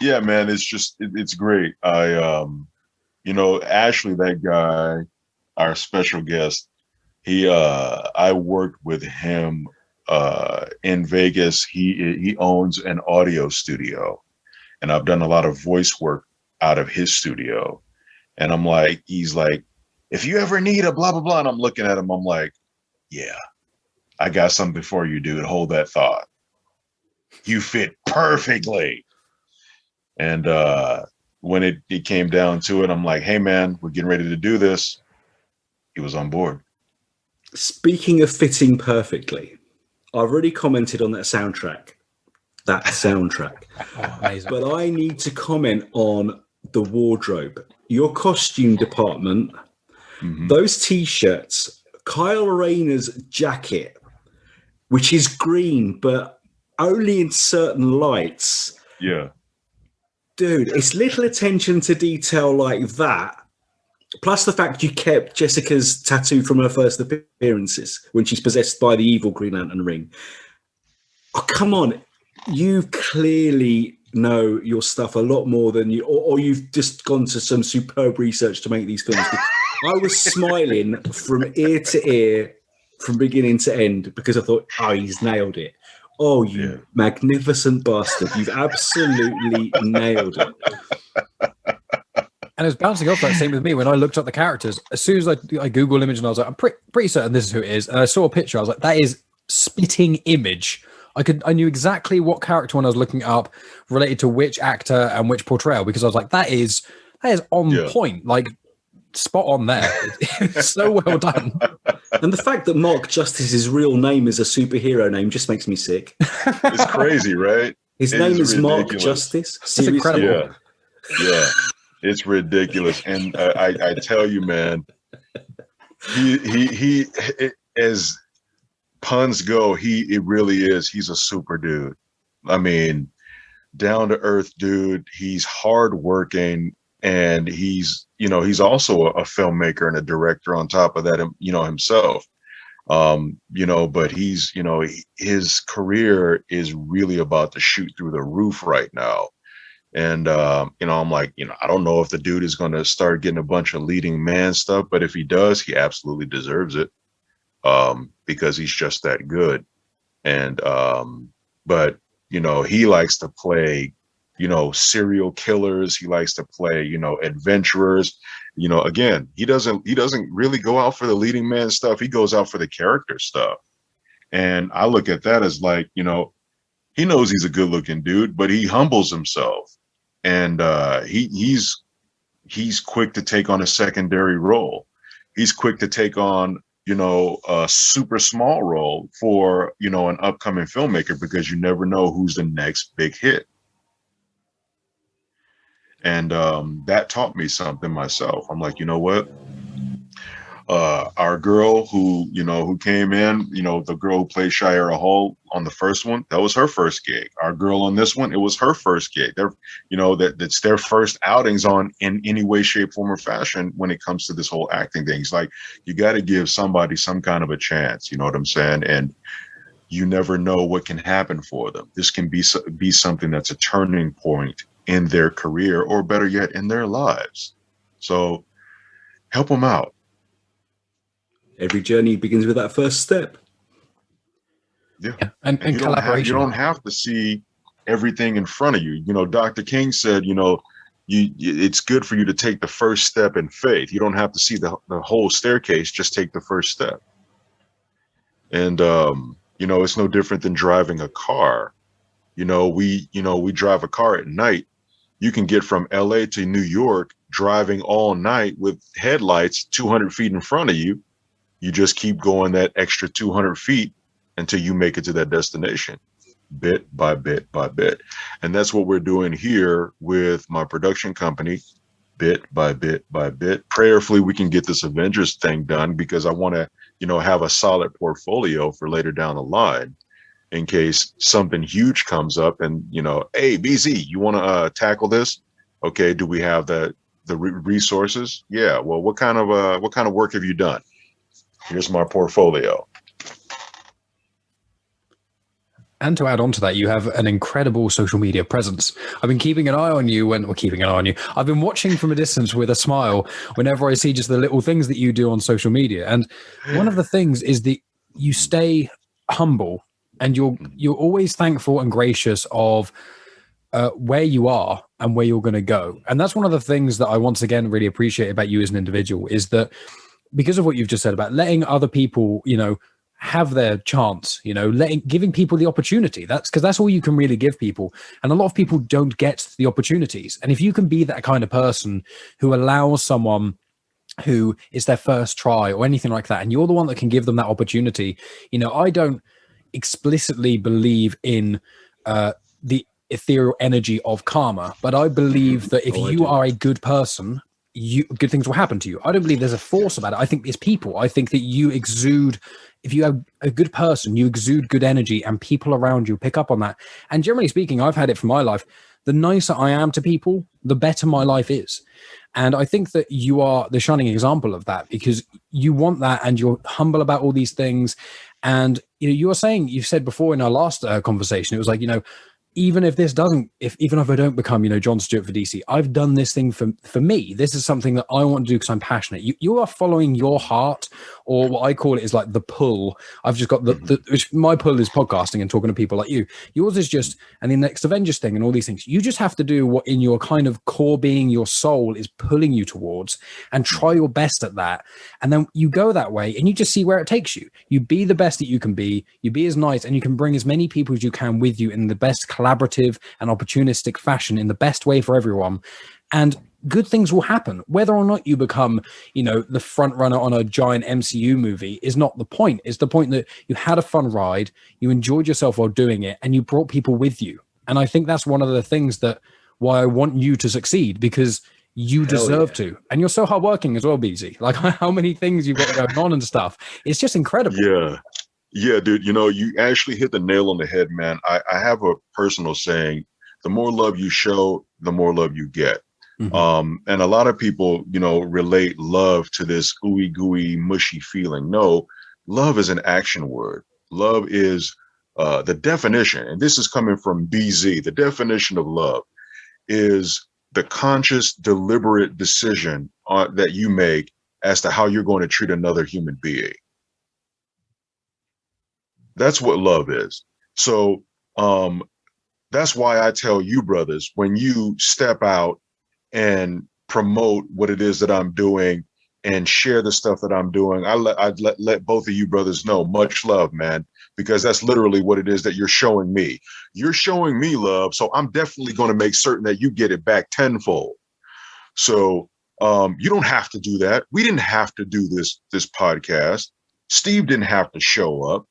yeah, man, it's just it's great. You know, Ashley, that guy, our special guest, I worked with him in Vegas. He owns an audio studio, and I've done a lot of voice work out of his studio. And I'm like, he's like, if you ever need a blah blah blah, and I'm looking at him, I'm like, yeah, I got something for you, dude. Hold that thought. You fit perfectly. And when it came down to it, I'm like, hey man, we're getting ready to do this. He was on board. Speaking of fitting perfectly, I've already commented on that soundtrack. Oh, amazing. But I need to comment on the wardrobe. Your costume department, those t-shirts, Kyle Rayner's jacket, which is green, but only in certain lights. Yeah. Dude, it's little attention to detail like that. Plus the fact you kept Jessica's tattoo from her first appearances when she's possessed by the evil Green Lantern ring. Oh, come on. You clearly know your stuff a lot more than you, or you've just gone to some superb research to make these films. I was smiling from ear to ear, from beginning to end, because I thought, oh, he's nailed it. Oh, you magnificent bastard. You've absolutely nailed it. And it was bouncing off that same with me when I looked up the characters. As soon as I Google image and I was like, I'm pretty certain this is who it is. And I saw a picture. I was like, that is spitting image. I knew exactly what character when I was looking up related to which actor and which portrayal, because I was like, that is on point, like spot on there. It's so well done. And the fact that Mark Justice's real name is a superhero name just makes me sick. It's crazy, right? His name is Mark Justice. It's incredible. Yeah. It's ridiculous. And I tell you, man, he as puns go, it really is. He's a super dude. I mean, down to earth dude. He's hardworking, and he's also a filmmaker and a director on top of that, himself. But he's, his career is really about to shoot through the roof right now. And, I'm like, I don't know if the dude is going to start getting a bunch of leading man stuff, but if he does, he absolutely deserves it. Because he's just that good. And, but, he likes to play, serial killers. He likes to play, adventurers. Again, he doesn't really go out for the leading man stuff. He goes out for the character stuff. And I look at that as like, he knows he's a good looking dude, but he humbles himself. And he's quick to take on a secondary role. He's quick to take on, a super small role for, an upcoming filmmaker, because you never know who's the next big hit. And that taught me something myself. I'm like, you know what? Our girl who came in, the girl who played Shira Hall on the first one, that was her first gig. Our girl on this one, it was her first gig. That's their first outings on in any way, shape, form, or fashion when it comes to this whole acting thing. It's like, you got to give somebody some kind of a chance. You know what I'm saying? And you never know what can happen for them. This can be something that's a turning point in their career, or better yet, in their lives. So help them out. Every journey begins with that first step. Yeah. And you collaboration. You don't have to see everything in front of you. Dr. King said, it's good for you to take the first step in faith. You don't have to see the whole staircase, just take the first step. And, it's no different than driving a car. We drive a car at night. You can get from LA to New York driving all night with headlights 200 feet in front of you. You just keep going that extra 200 feet until you make it to that destination, bit by bit by bit. And that's what we're doing here with my production company, bit by bit by bit. Prayerfully, we can get this Avengers thing done, because I want to, have a solid portfolio for later down the line in case something huge comes up and, hey, BZ, you want to tackle this? Okay, do we have the resources? Yeah. Well, what kind of work have you done? Here's my portfolio. And to add on to that, you have an incredible social media presence. I've been keeping an eye on you I've been watching from a distance with a smile whenever I see just the little things that you do on social media. And one of the things is that you stay humble and you're always thankful and gracious of where you are and where you're going to go. And that's one of the things that I once again really appreciate about you as an individual, is that because of what you've just said about letting other people, have their chance, giving people the opportunity. That's because that's all you can really give people. And a lot of people don't get the opportunities. And if you can be that kind of person who allows someone who is their first try or anything like that, and you're the one that can give them that opportunity, I don't explicitly believe in the ethereal energy of karma, but I believe that if you are a good person, good things will happen to you. I don't believe there's a force about it. I think it's people. I think that you exude, if you have a good person, you exude good energy, and people around you pick up on that. And generally speaking, I've had it for my life. The nicer I am to people, the better my life is. And I think that you are the shining example of that, because you want that and you're humble about all these things. And you were saying, you've said before in our last conversation, it was like, even if this doesn't, even if I don't become, John Stewart for DC, I've done this thing for me. This is something that I want to do because I'm passionate. You are following your heart, or what I call it is like the pull. I've just got my pull is podcasting and talking to people like you. Yours is just, and the next Avengers thing and all these things. You just have to do what in your kind of core being, your soul is pulling you towards, and try your best at that. And then you go that way and you just see where it takes you. You be the best that you can be. You be as nice, and you can bring as many people as you can with you in the best collaborative and opportunistic fashion, in the best way for everyone, and good things will happen. Whether or not you become the front runner on a giant MCU movie is not the point. It's the point that you had a fun ride, you enjoyed yourself while doing it, and you brought people with you. And I think that's one of the things that why I want you to succeed, because you deserve to. And you're so hardworking as well, BZ. Like how many things you've got going on and stuff. It's just incredible. Yeah, dude, you actually hit the nail on the head, man. I have a personal saying, the more love you show, the more love you get. Mm-hmm. And a lot of people, relate love to this ooey gooey mushy feeling. No, love is an action word. Love is the definition, and this is coming from BZ. The definition of love is the conscious, deliberate decision that you make as to how you're going to treat another human being. That's what love is. So that's why I tell you, brothers, when you step out and promote what it is that I'm doing and share the stuff that I'm doing, I'd let both of you brothers know, much love, man, because that's literally what it is that you're showing me. You're showing me love, so I'm definitely going to make certain that you get it back tenfold. So you don't have to do that. We didn't have to do this podcast. Steve didn't have to show up.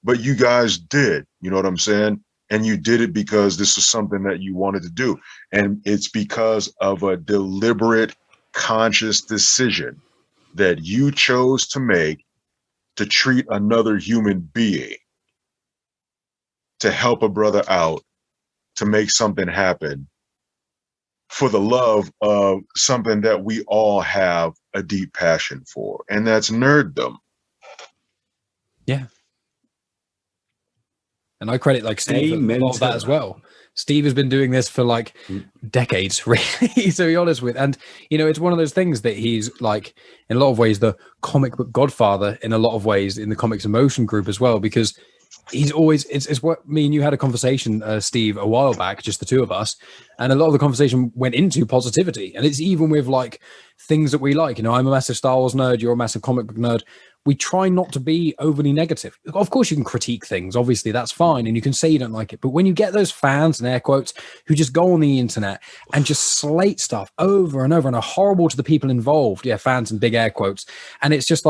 But you guys did, you know what I'm saying? And you did it because this is something that you wanted to do. And it's because of a deliberate, conscious decision that you chose to make to treat another human being, to help a brother out, to make something happen for the love of something that we all have a deep passion for. And that's nerddom. Yeah. And I credit Steve a lot of that as well. Steve has been doing this for decades, really, to be honest with. And, it's one of those things that he's in a lot of ways, the comic book godfather in a lot of ways in the Comics in Motion group as well, because he's always, it's what me and you had a conversation, Steve, a while back, just the two of us. And a lot of the conversation went into positivity. And it's even with things that we like. I'm a massive Star Wars nerd. You're a massive comic book nerd. We try not to be overly negative. Of course, you can critique things. Obviously, that's fine. And you can say you don't like it. But when you get those fans, and air quotes, who just go on the internet and just slate stuff over and over and are horrible to the people involved. Yeah, fans and big air quotes. And it's just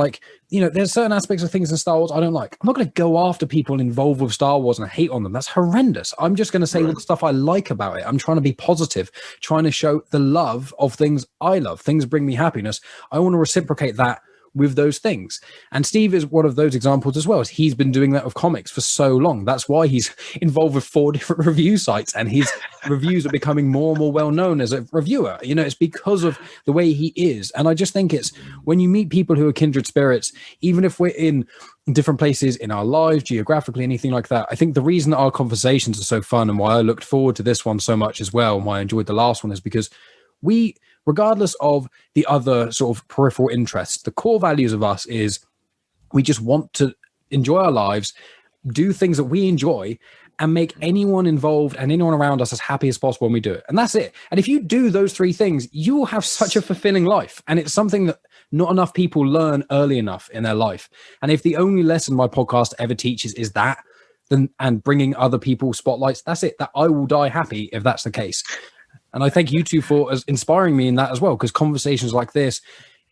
there's certain aspects of things in Star Wars I don't like. I'm not going to go after people involved with Star Wars and hate on them. That's horrendous. I'm just going to say all the stuff I like about it. I'm trying to be positive, trying to show the love of things I love. Things bring me happiness. I want to reciprocate that with those things. And Steve is one of those examples as well. As he's been doing that with comics for so long. That's why he's involved with 4 different review sites, and his reviews are becoming more and more well known as a reviewer. You know, it's because of the way he is. And I just think it's when you meet people who are kindred spirits, even if we're in different places in our lives, geographically, anything like that, I think the reason that our conversations are so fun and why I looked forward to this one so much as well, and why I enjoyed the last one, is because we, regardless of the other sort of peripheral interests, the core values of us is we just want to enjoy our lives, do things that we enjoy, and make anyone involved and anyone around us as happy as possible when we do it. And that's it. And if you do those 3 things, you will have such a fulfilling life. And it's something that not enough people learn early enough in their life. And if the only lesson my podcast ever teaches is that, then, and bringing other people spotlights, that's it. That I will die happy if that's the case. And I thank you two for inspiring me in that as well, because conversations like this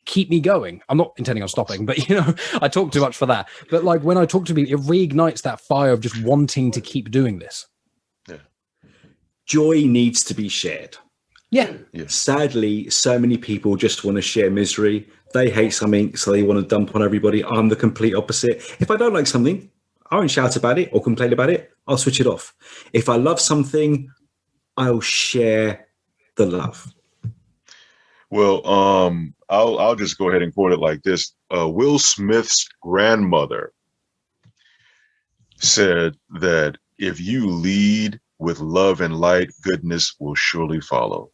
keep me going. I'm not intending on stopping, but you know, I talk too much for that. But like when I talk to people, it reignites that fire of just wanting to keep doing this. Yeah. Joy needs to be shared. Yeah. Sadly, so many people just want to share misery. They hate something, so they want to dump on everybody. I'm the complete opposite. If I don't like something, I won't shout about it or complain about it. I'll switch it off. If I love something, I'll share the love. Well, I'll just go ahead and quote it like this. Will Smith's grandmother said that if you lead with love and light, goodness will surely follow.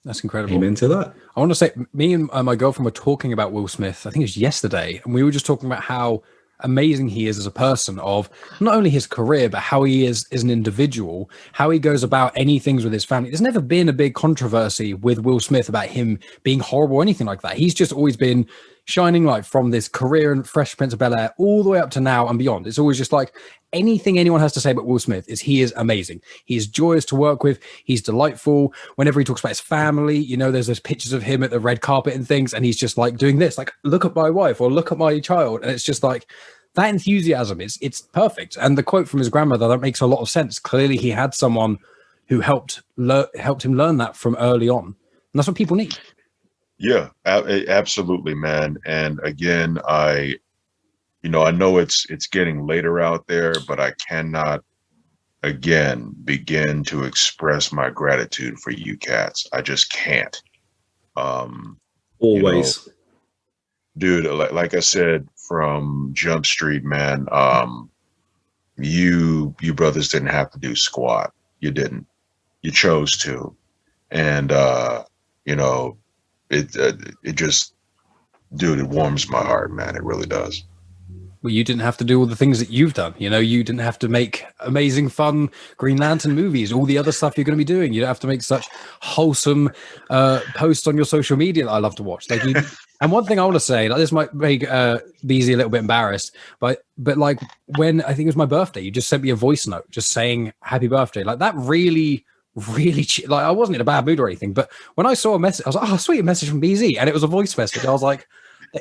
That's incredible. Amen to that. I want to say, me and my girlfriend were talking about Will Smith, I think it was yesterday, and we were just talking about how amazing he is as a person, of not only his career, but how he is as an individual, how he goes about any things with his family. There's never been a big controversy with Will Smith about him being horrible or anything like that. He's just always been shining light from this career in Fresh Prince of Bel-Air all the way up to now and beyond. It's always just like anything anyone has to say about Will Smith is he is amazing. He is joyous to work with. He's delightful. Whenever he talks about his family, you know, there's those pictures of him at the red carpet and things, and he's just like doing this, like, look at my wife or look at my child. And it's just like that enthusiasm it's perfect. And the quote from his grandmother, that makes a lot of sense. Clearly he had someone who helped him learn that from early on. And that's what people need. Yeah, absolutely, man. And again, I know it's getting later out there, but I cannot again begin to express my gratitude for you cats. I just can't. Always. Dude, like I said, from Jump Street, man, you brothers didn't have to do squat. You didn't. You chose to. And it just, dude, it warms my heart, man. It really does. Well, you didn't have to do all the things that you've done. You know, you didn't have to make amazing, fun Green Lantern movies, all the other stuff you're going to be doing. You don't have to make such wholesome posts on your social media that I love to watch. Like, and one thing I want to say, like, this might make BZ a little bit embarrassed, but like when I think it was my birthday, you just sent me a voice note just saying happy birthday. Like that really like I wasn't in a bad mood or anything, but when I saw a message, I was like, oh, sweet, a message from BZ, and it was a voice message. I was like,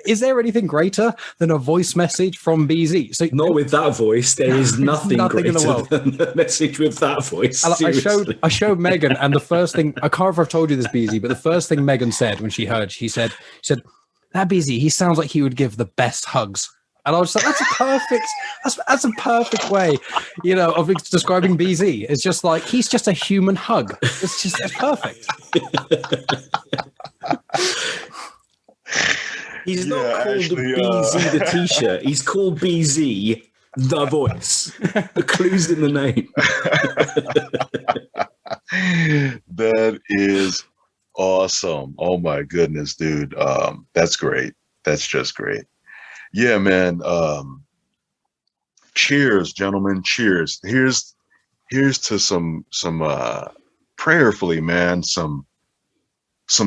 is there anything greater than a voice message from BZ? So not with that voice. There is nothing greater in the world than a message with that voice. I showed Megan, and the first thing, I can't remember if I've told you this, BZ, but the first thing Megan said when she heard, she said, that BZ, he sounds like he would give the best hugs. And I was like, that's a perfect way, you know, of describing BZ. It's just like, he's just a human hug. It's perfect. He's not called BZ the t-shirt. He's called BZ the voice. The clue's in the name. That is awesome. Oh my goodness, dude. That's great. That's just great. Yeah, man. Cheers, gentlemen. Cheers. Here's to some prayerfully, man, some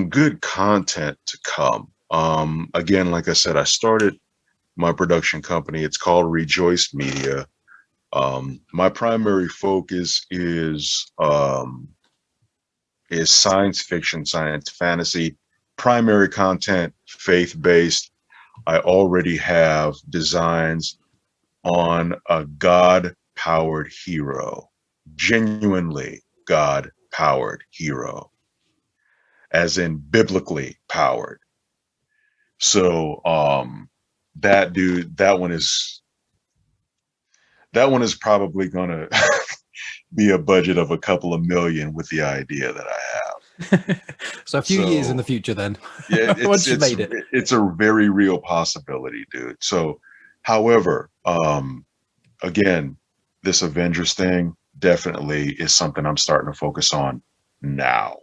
good content to come. Again, like I said, I started my production company. It's called Rejoice Media. My primary focus is science fiction, science fantasy, primary content, faith-based. I already have designs on a God-powered hero, genuinely God-powered hero, as in biblically powered. So that one is probably gonna be a budget of a couple of million with the idea that I have. So a few years in the future then. Yeah, Once you made it. It's a very real possibility, dude. So however, again, this Avengers thing definitely is something I'm starting to focus on now.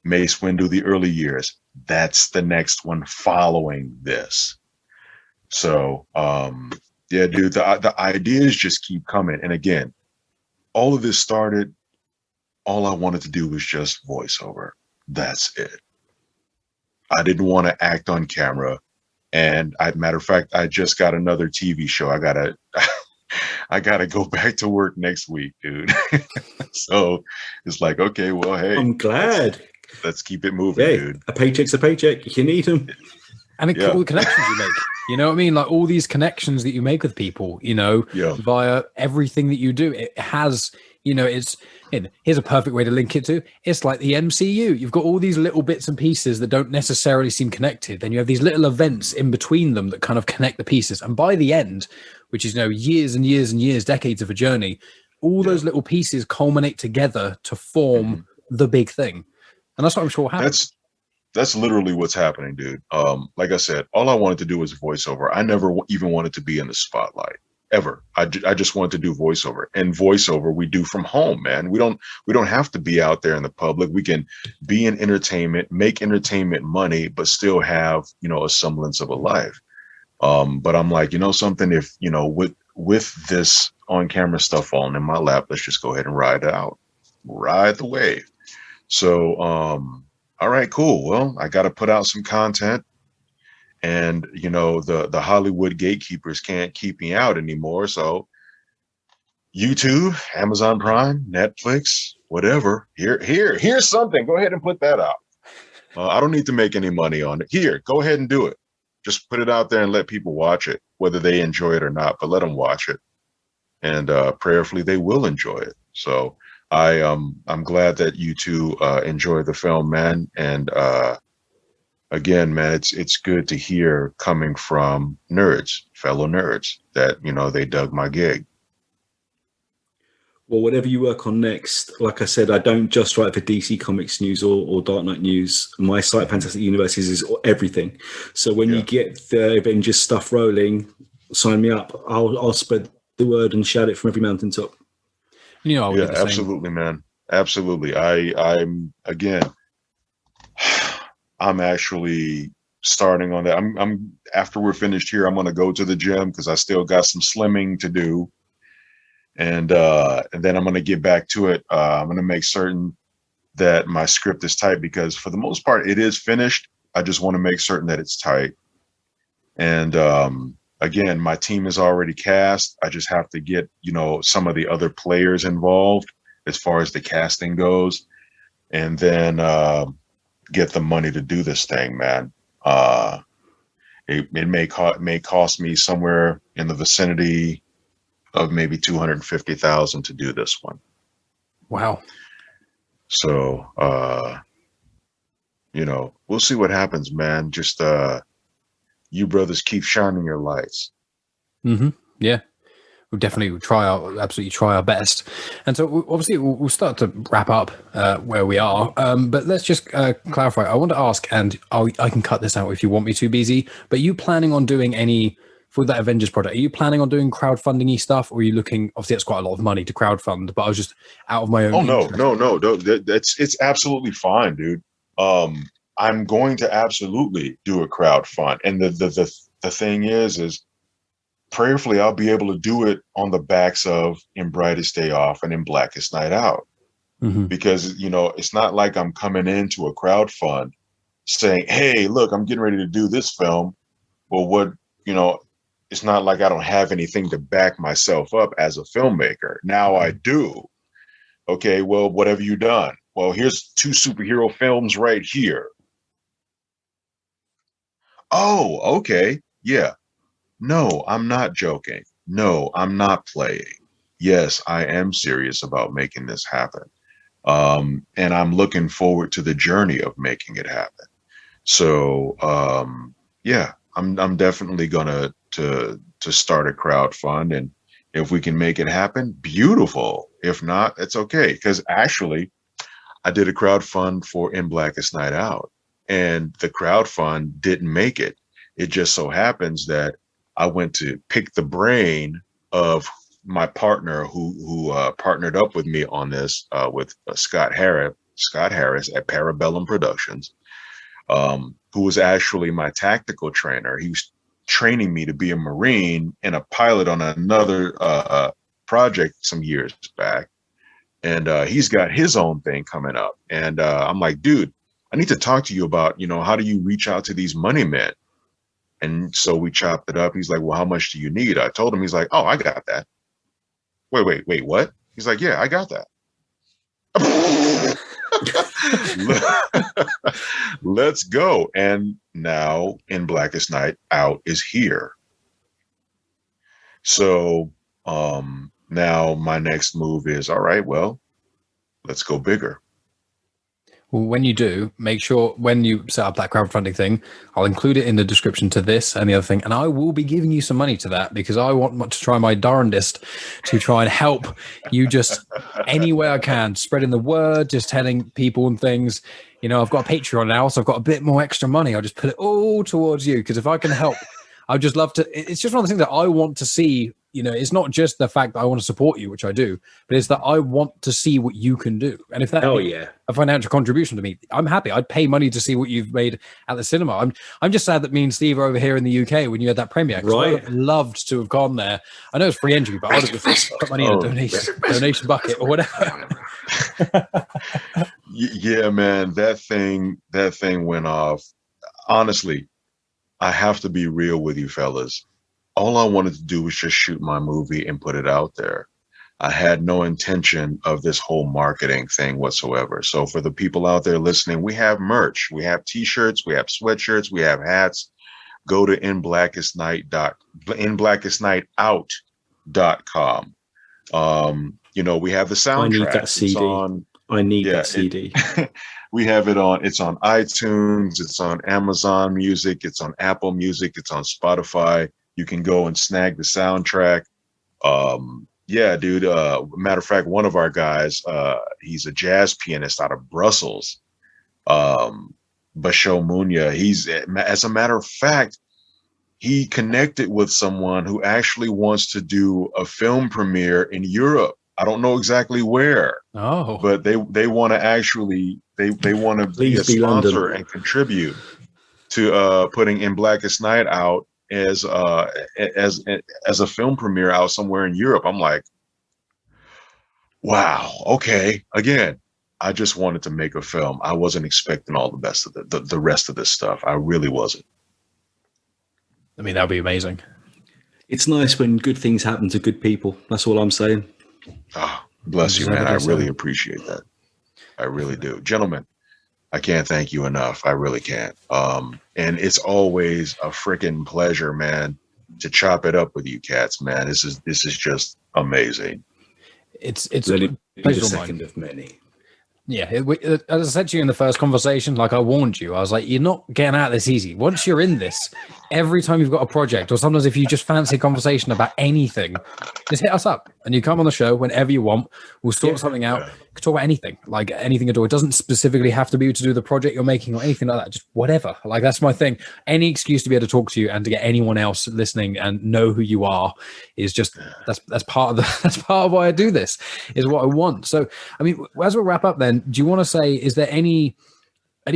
Mace Windu, the early years, that's the next one following this. So yeah, dude, the ideas just keep coming. And again, all of this started, all I wanted to do was just voiceover. That's it. I didn't want to act on camera. And matter of fact, I just got another TV show. I gotta go back to work next week, dude. So it's like, okay, well, hey, I'm glad. Let's keep it moving, dude. A paycheck's a paycheck. You need them. And all the connections you make, you know what I mean? Like all these connections that you make with people, you know, via everything that you do, it has, you know, here's a perfect way to link it to. It's like the MCU. You've got all these little bits and pieces that don't necessarily seem connected. Then you have these little events in between them that kind of connect the pieces. And by the end, which is, you know, years and years and years, decades of a journey, all those little pieces culminate together to form the big thing. And that's what I'm sure happens. That's literally what's happening, dude. Like I said, all I wanted to do was voiceover. I never even wanted to be in the spotlight ever. I just wanted to do voiceover, and voiceover we do from home, man. We don't have to be out there in the public. We can be in entertainment, make entertainment money, but still have, you know, a semblance of a life. But I'm like, you know, something, if, you know, with this on camera stuff falling in my lap, let's just go ahead and ride it out, ride the wave. So, all right, cool. Well, I got to put out some content, and, you know, the Hollywood gatekeepers can't keep me out anymore. So YouTube, Amazon Prime, Netflix, whatever, here's something. Go ahead and put that out. I don't need to make any money on it. Here, go ahead and do it. Just put it out there and let people watch it, whether they enjoy it or not, but let them watch it. And prayerfully, they will enjoy it. So I'm glad that you two enjoy the film, man. And again, man, it's good to hear coming from nerds, fellow nerds, that, you know, they dug my gig. Well, whatever you work on next, like I said, I don't just write for DC Comics News or Dark Knight News. My site, Fantastic Universes, is everything. So when you get the Avengers stuff rolling, sign me up. I'll spread the word and shout it from every mountaintop. You know, yeah, absolutely, man. Absolutely. I'm actually starting on that. I'm after we're finished here, I'm going to go to the gym because I still got some slimming to do. And then I'm going to get back to it. I'm going to make certain that my script is tight, because for the most part, it is finished. I just want to make certain that it's tight. And again, my team is already cast. I just have to get, you know, some of the other players involved as far as the casting goes, and then get the money to do this thing, man. It may cost me somewhere in the vicinity of maybe $250,000 to do this one. Wow. So, you know, we'll see what happens, man. Just you brothers keep shining your lights. Mm-hmm. Yeah, we'll definitely absolutely try our best. And so obviously we'll start to wrap up where we are. But let's just clarify. I want to ask, and I can cut this out if you want me to, BZ, but are you planning on doing any, for that Avengers project, are you planning on doing crowdfunding-y stuff, or are you looking, obviously that's quite a lot of money to crowdfund, but I was just out of my own interest. No. It's absolutely fine, dude. I'm going to absolutely do a crowdfund. And the thing is prayerfully, I'll be able to do it on the backs of In Brightest Day Off and In Blackest Night Out. Mm-hmm. Because, you know, it's not like I'm coming into a crowdfund saying, hey, look, I'm getting ready to do this film. Well, it's not like I don't have anything to back myself up as a filmmaker. Now I do. Okay, well, what have you done? Well, here's 2 superhero films right here. Oh, okay. Yeah. No, I'm not joking. No, I'm not playing. Yes, I am serious about making this happen. And I'm looking forward to the journey of making it happen. So yeah, I'm definitely gonna to start a crowdfund, and if we can make it happen, beautiful. If not, it's okay. Because actually, I did a crowdfund for In Blackest Night Out, and the crowdfund didn't make it. It just so happens that I went to pick the brain of my partner who partnered up with me on this with Scott Harris at Parabellum Productions, who was actually my tactical trainer. He was training me to be a Marine and a pilot on another project some years back. And he's got his own thing coming up. And I'm like, dude, I need to talk to you about, how do you reach out to these money men? And so we chopped it up. He's like, well, how much do you need? I told him. He's like, oh, I got that. Wait, what? He's like, yeah, I got that. Let's go. And now In Blackest Night Out is here. So now my next move is, all right, well, let's go bigger. Well, when you do, make sure when you set up that crowdfunding thing, I'll include it in the description to this and the other thing. And I will be giving you some money to that because I want to try my darndest to try and help you just any way I can, spreading the word, just telling people and things. I've got a Patreon now, so I've got a bit more extra money. I'll just put it all towards you because if I can help, I'd just love to. It's just one of the things that I want to see. It's not just the fact that I want to support you, which I do, but it's that I want to see what you can do. And if that a financial contribution to me, I'm happy. I'd pay money to see what you've made at the cinema. I'm just sad that me and Steve are over here in the UK when you had that premiere. Right. I'd have loved to have gone there. I know it's free entry, but I would have just put money in a donation bucket or whatever. Yeah, man, that thing went off. Honestly, I have to be real with you fellas. All I wanted to do was just shoot my movie and put it out there. I had no intention of this whole marketing thing whatsoever. So for the people out there listening, we have merch. We have t-shirts, we have sweatshirts, we have hats. Go to inblackestnightout.com. We have the soundtrack. I need that CD. I need that CD. We have it on. It's on iTunes. It's on Amazon Music. It's on Apple Music. It's on Spotify. You can go and snag the soundtrack. Yeah, dude. Matter of fact, one of our guys, he's a jazz pianist out of Brussels. Basho Munya. As a matter of fact, he connected with someone who actually wants to do a film premiere in Europe. I don't know exactly where. Oh, but they want to actually they want to be a sponsor London and contribute to putting In Blackest Night Out as a film premiere out somewhere in Europe. I'm like, wow, okay. Again, I just wanted to make a film. I wasn't expecting all the best of the rest of this stuff. I really wasn't. I mean, that'd be amazing. It's nice when good things happen to good people. That's all I'm saying. Oh, bless you, man. I really appreciate that. I really do. Gentlemen, I can't thank you enough. I really can't. And it's always a freaking pleasure, man, to chop it up with you cats, man. This is just amazing. It's a pleasure. Second of many. Yeah, as I said to you in the first conversation, like I warned you, I was like, you're not getting out of this easy. Once you're in this, every time you've got a project, or sometimes if you just fancy a conversation about anything, just hit us up and you come on the show whenever you want. We'll sort something out. We can talk about anything, like anything at all. It doesn't specifically have to be to do the project you're making or anything like that. Just whatever. Like that's my thing. Any excuse to be able to talk to you and to get anyone else listening and know who you are is just that's part of why I do this, is what I want. So I mean, as we wrap up then, do you want to say, is there any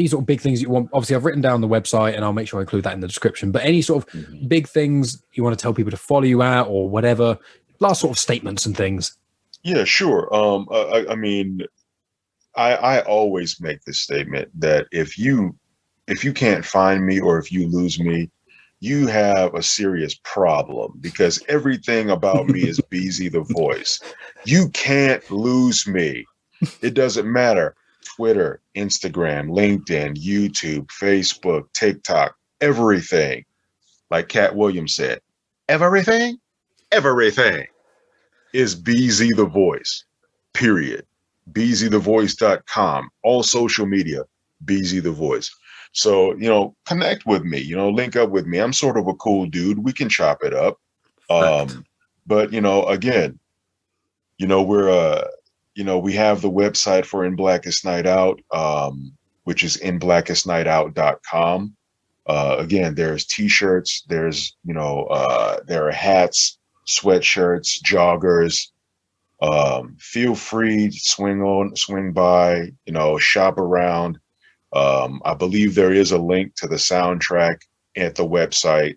sort of big things you want? Obviously, I've written down the website and I'll make sure I include that in the description, but any sort of big things you want to tell people to follow you at or whatever, last sort of statements and things? Yeah, sure. I mean, I always make this statement that if you can't find me or if you lose me, you have a serious problem, because everything about me is Beezy the Voice. You can't lose me. It doesn't matter. Twitter, Instagram, LinkedIn, YouTube, Facebook, TikTok, everything. Like Cat Williams said, everything is Beezy the Voice, period. BeezyTheVoice.com, all social media, Beezy the Voice. So, connect with me, link up with me. I'm sort of a cool dude. We can chop it up. But, again, we're, we have the website for In Blackest Night Out, which is inblackestnightout.com. Again, there's t-shirts, there's, there are hats, sweatshirts, joggers. Feel free to swing by, shop around. I believe there is a link to the soundtrack at the website.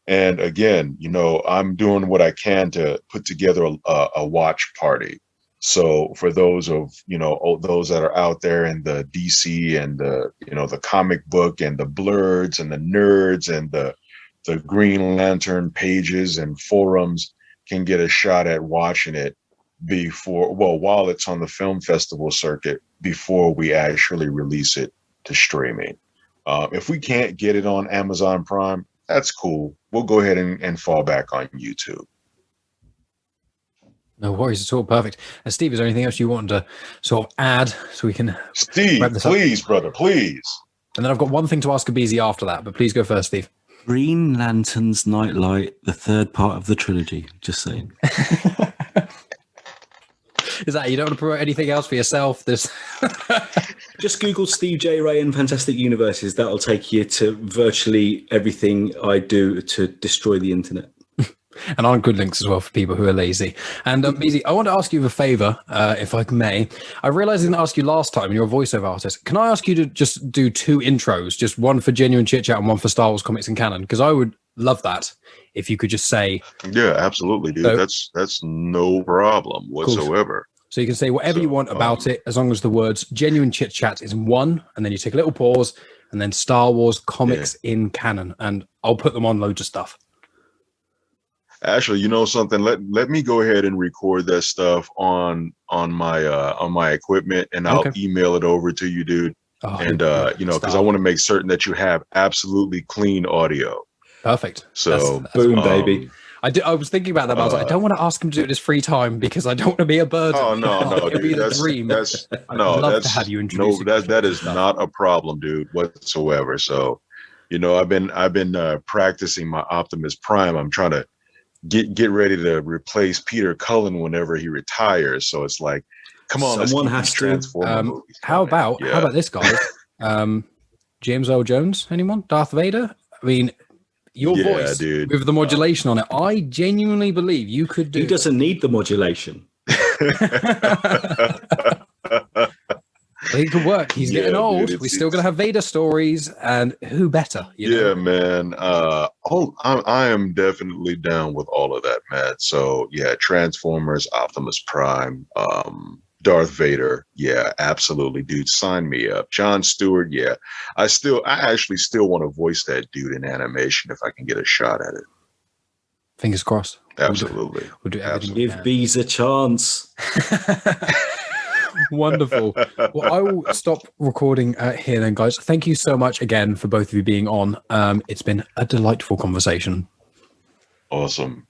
And again, I'm doing what I can to put together a watch party. So for those of, those that are out there in the DC and the comic book and the blurs and the nerds and the Green Lantern pages and forums can get a shot at watching it while it's on the film festival circuit before we actually release it to streaming. If we can't get it on Amazon Prime, that's cool. We'll go ahead and fall back on YouTube. No worries at all. Perfect. And Steve, is there anything else you want to sort of add so we can Steve, please, brother, please. And then I've got one thing to ask Abizi after that, but please go first, Steve. Green Lantern's Nightlight, the third part of the trilogy. Just saying. Is that you don't want to promote anything else for yourself? Just Google Steve J. Ray and Fantastic Universes. That'll take you to virtually everything I do to destroy the internet. And on good links as well for people who are lazy. And Abizi, I want to ask you a favor, if I may. I realized I didn't ask you last time, you're a voiceover artist. Can I ask you to just do 2 intros, just one for Genuine Chit-Chat and one for Star Wars Comics and Canon? Because I would love that if you could just say. Yeah, absolutely, dude. So, that's no problem whatsoever. Cool. So you can say whatever you want about it, as long as the words Genuine Chit-Chat is one, and then you take a little pause, and then Star Wars Comics in Canon, and I'll put them on loads of stuff. Actually, something. Let me go ahead and record that stuff on my equipment, and I'll email it over to you, dude. And because I want to make certain that you have absolutely clean audio. Perfect. So that's boom, baby. I was thinking about that. But I was like, I don't want to ask him to do it in his free time because I don't want to be a burden. Oh no, dude. That's I'd love to have you introduce. No, that is not a problem, dude, whatsoever. So, I've been practicing my Optimus Prime. I'm trying to get ready to replace Peter Cullen whenever he retires. So it's like, come on, someone has to transform. How about this, guys? James Earl Jones, anyone? Darth Vader? I mean, your voice, dude, with the modulation on it. I genuinely believe you could do. He doesn't need the modulation. He could work. He's getting old. We're still going to have Vader stories, and who better? Man. I am definitely down with all of that, man. So yeah, Transformers, Optimus Prime, Darth Vader. Yeah, absolutely, dude. Sign me up. Jon Stewart. Yeah, I actually still want to voice that dude in animation if I can get a shot at it. Fingers crossed. Absolutely. We'll do everything. Give Bees a chance. Wonderful. Well, I will stop recording here then, guys. Thank you so much again for both of you being on. It's been a delightful conversation. Awesome.